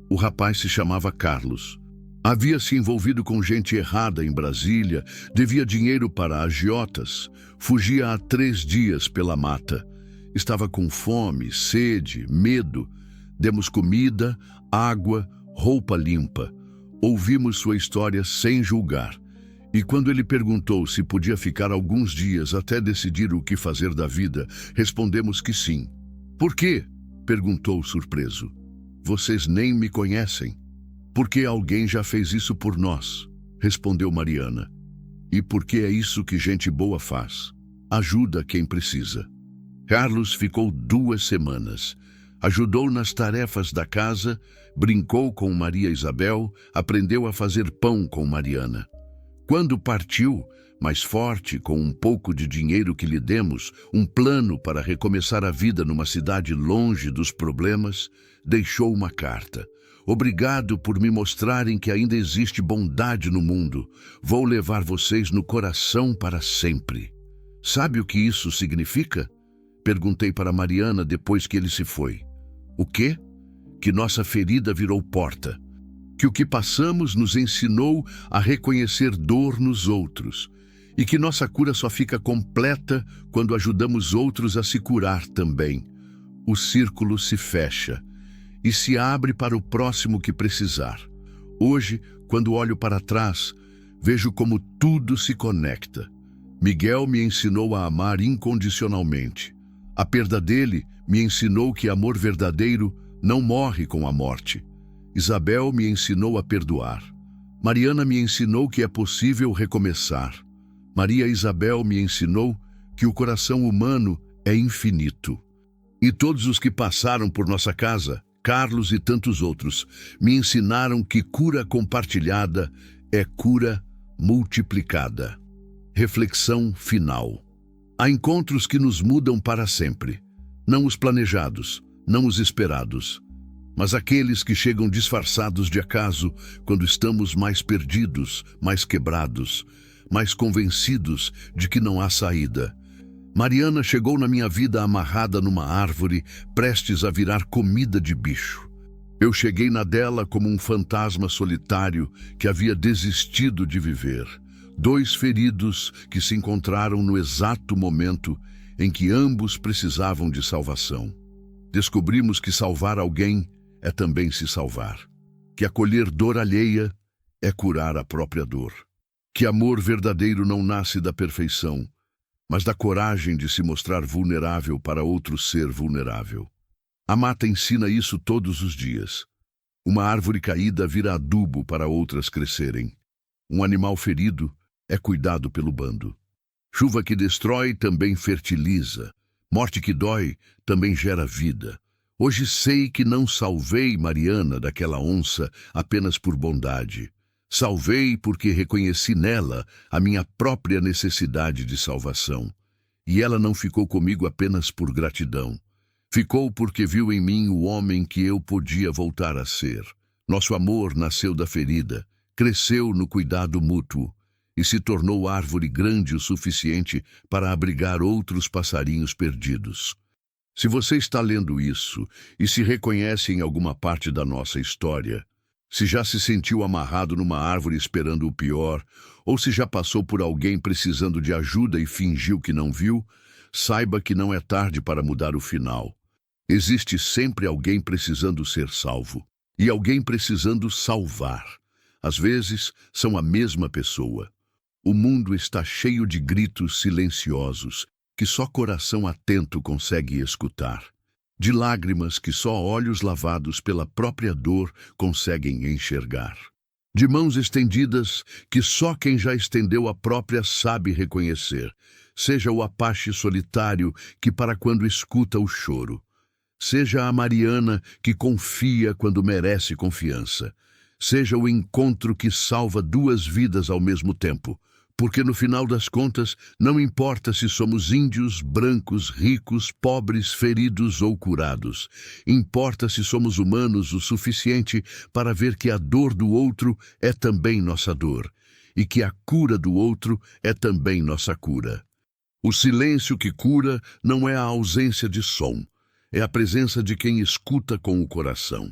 O rapaz se chamava Carlos. Havia se envolvido com gente errada em Brasília, devia dinheiro para agiotas, fugia há 3 dias pela mata. Estava com fome, sede, medo. Demos comida, água, roupa limpa. Ouvimos sua história sem julgar. E quando ele perguntou se podia ficar alguns dias até decidir o que fazer da vida, respondemos que sim. "Por quê?", perguntou surpreso. "Vocês nem me conhecem." "Porque alguém já fez isso por nós", respondeu Mariana. "E porque é isso que gente boa faz. Ajuda quem precisa." Carlos ficou 2 semanas. Ajudou nas tarefas da casa, brincou com Maria Isabel, aprendeu a fazer pão com Mariana. Quando partiu, mais forte, com um pouco de dinheiro que lhe demos, um plano para recomeçar a vida numa cidade longe dos problemas, deixou uma carta. "Obrigado por me mostrarem que ainda existe bondade no mundo. Vou levar vocês no coração para sempre." "Sabe o que isso significa?", perguntei para Mariana depois que ele se foi. "O quê?" "Que nossa ferida virou porta. Que o que passamos nos ensinou a reconhecer dor nos outros. E que nossa cura só fica completa quando ajudamos outros a se curar também. O círculo se fecha e se abre para o próximo que precisar. Hoje, quando olho para trás, vejo como tudo se conecta. Miguel me ensinou a amar incondicionalmente. A perda dele me ensinou que amor verdadeiro não morre com a morte. Isabel me ensinou a perdoar. Mariana me ensinou que é possível recomeçar. Maria Isabel me ensinou que o coração humano é infinito. E todos os que passaram por nossa casa, Carlos e tantos outros, me ensinaram que cura compartilhada é cura multiplicada. Reflexão final. Há encontros que nos mudam para sempre. Não os planejados, não os esperados, mas aqueles que chegam disfarçados de acaso quando estamos mais perdidos, mais quebrados, mais convencidos de que não há saída. Mariana chegou na minha vida amarrada numa árvore, prestes a virar comida de bicho. Eu cheguei na dela como um fantasma solitário que havia desistido de viver. 2 feridos que se encontraram no exato momento em que ambos precisavam de salvação. Descobrimos que salvar alguém é também se salvar. Que acolher dor alheia é curar a própria dor. Que amor verdadeiro não nasce da perfeição, mas da coragem de se mostrar vulnerável para outro ser vulnerável. A mata ensina isso todos os dias. Uma árvore caída vira adubo para outras crescerem. Um animal ferido é cuidado pelo bando. Chuva que destrói também fertiliza. Morte que dói também gera vida. Hoje sei que não salvei Mariana daquela onça apenas por bondade. Salvei porque reconheci nela a minha própria necessidade de salvação. E ela não ficou comigo apenas por gratidão. Ficou porque viu em mim o homem que eu podia voltar a ser. Nosso amor nasceu da ferida, cresceu no cuidado mútuo e se tornou árvore grande o suficiente para abrigar outros passarinhos perdidos. Se você está lendo isso e se reconhece em alguma parte da nossa história, se já se sentiu amarrado numa árvore esperando o pior, ou se já passou por alguém precisando de ajuda e fingiu que não viu, saiba que não é tarde para mudar o final. Existe sempre alguém precisando ser salvo e alguém precisando salvar. Às vezes, são a mesma pessoa. O mundo está cheio de gritos silenciosos que só coração atento consegue escutar, de lágrimas que só olhos lavados pela própria dor conseguem enxergar, de mãos estendidas que só quem já estendeu a própria sabe reconhecer, seja o Apache solitário que para quando escuta o choro, seja a Mariana que confia quando merece confiança, seja o encontro que salva duas vidas ao mesmo tempo, porque no final das contas não importa se somos índios, brancos, ricos, pobres, feridos ou curados. Importa se somos humanos o suficiente para ver que a dor do outro é também nossa dor e que a cura do outro é também nossa cura. O silêncio que cura não é a ausência de som, é a presença de quem escuta com o coração.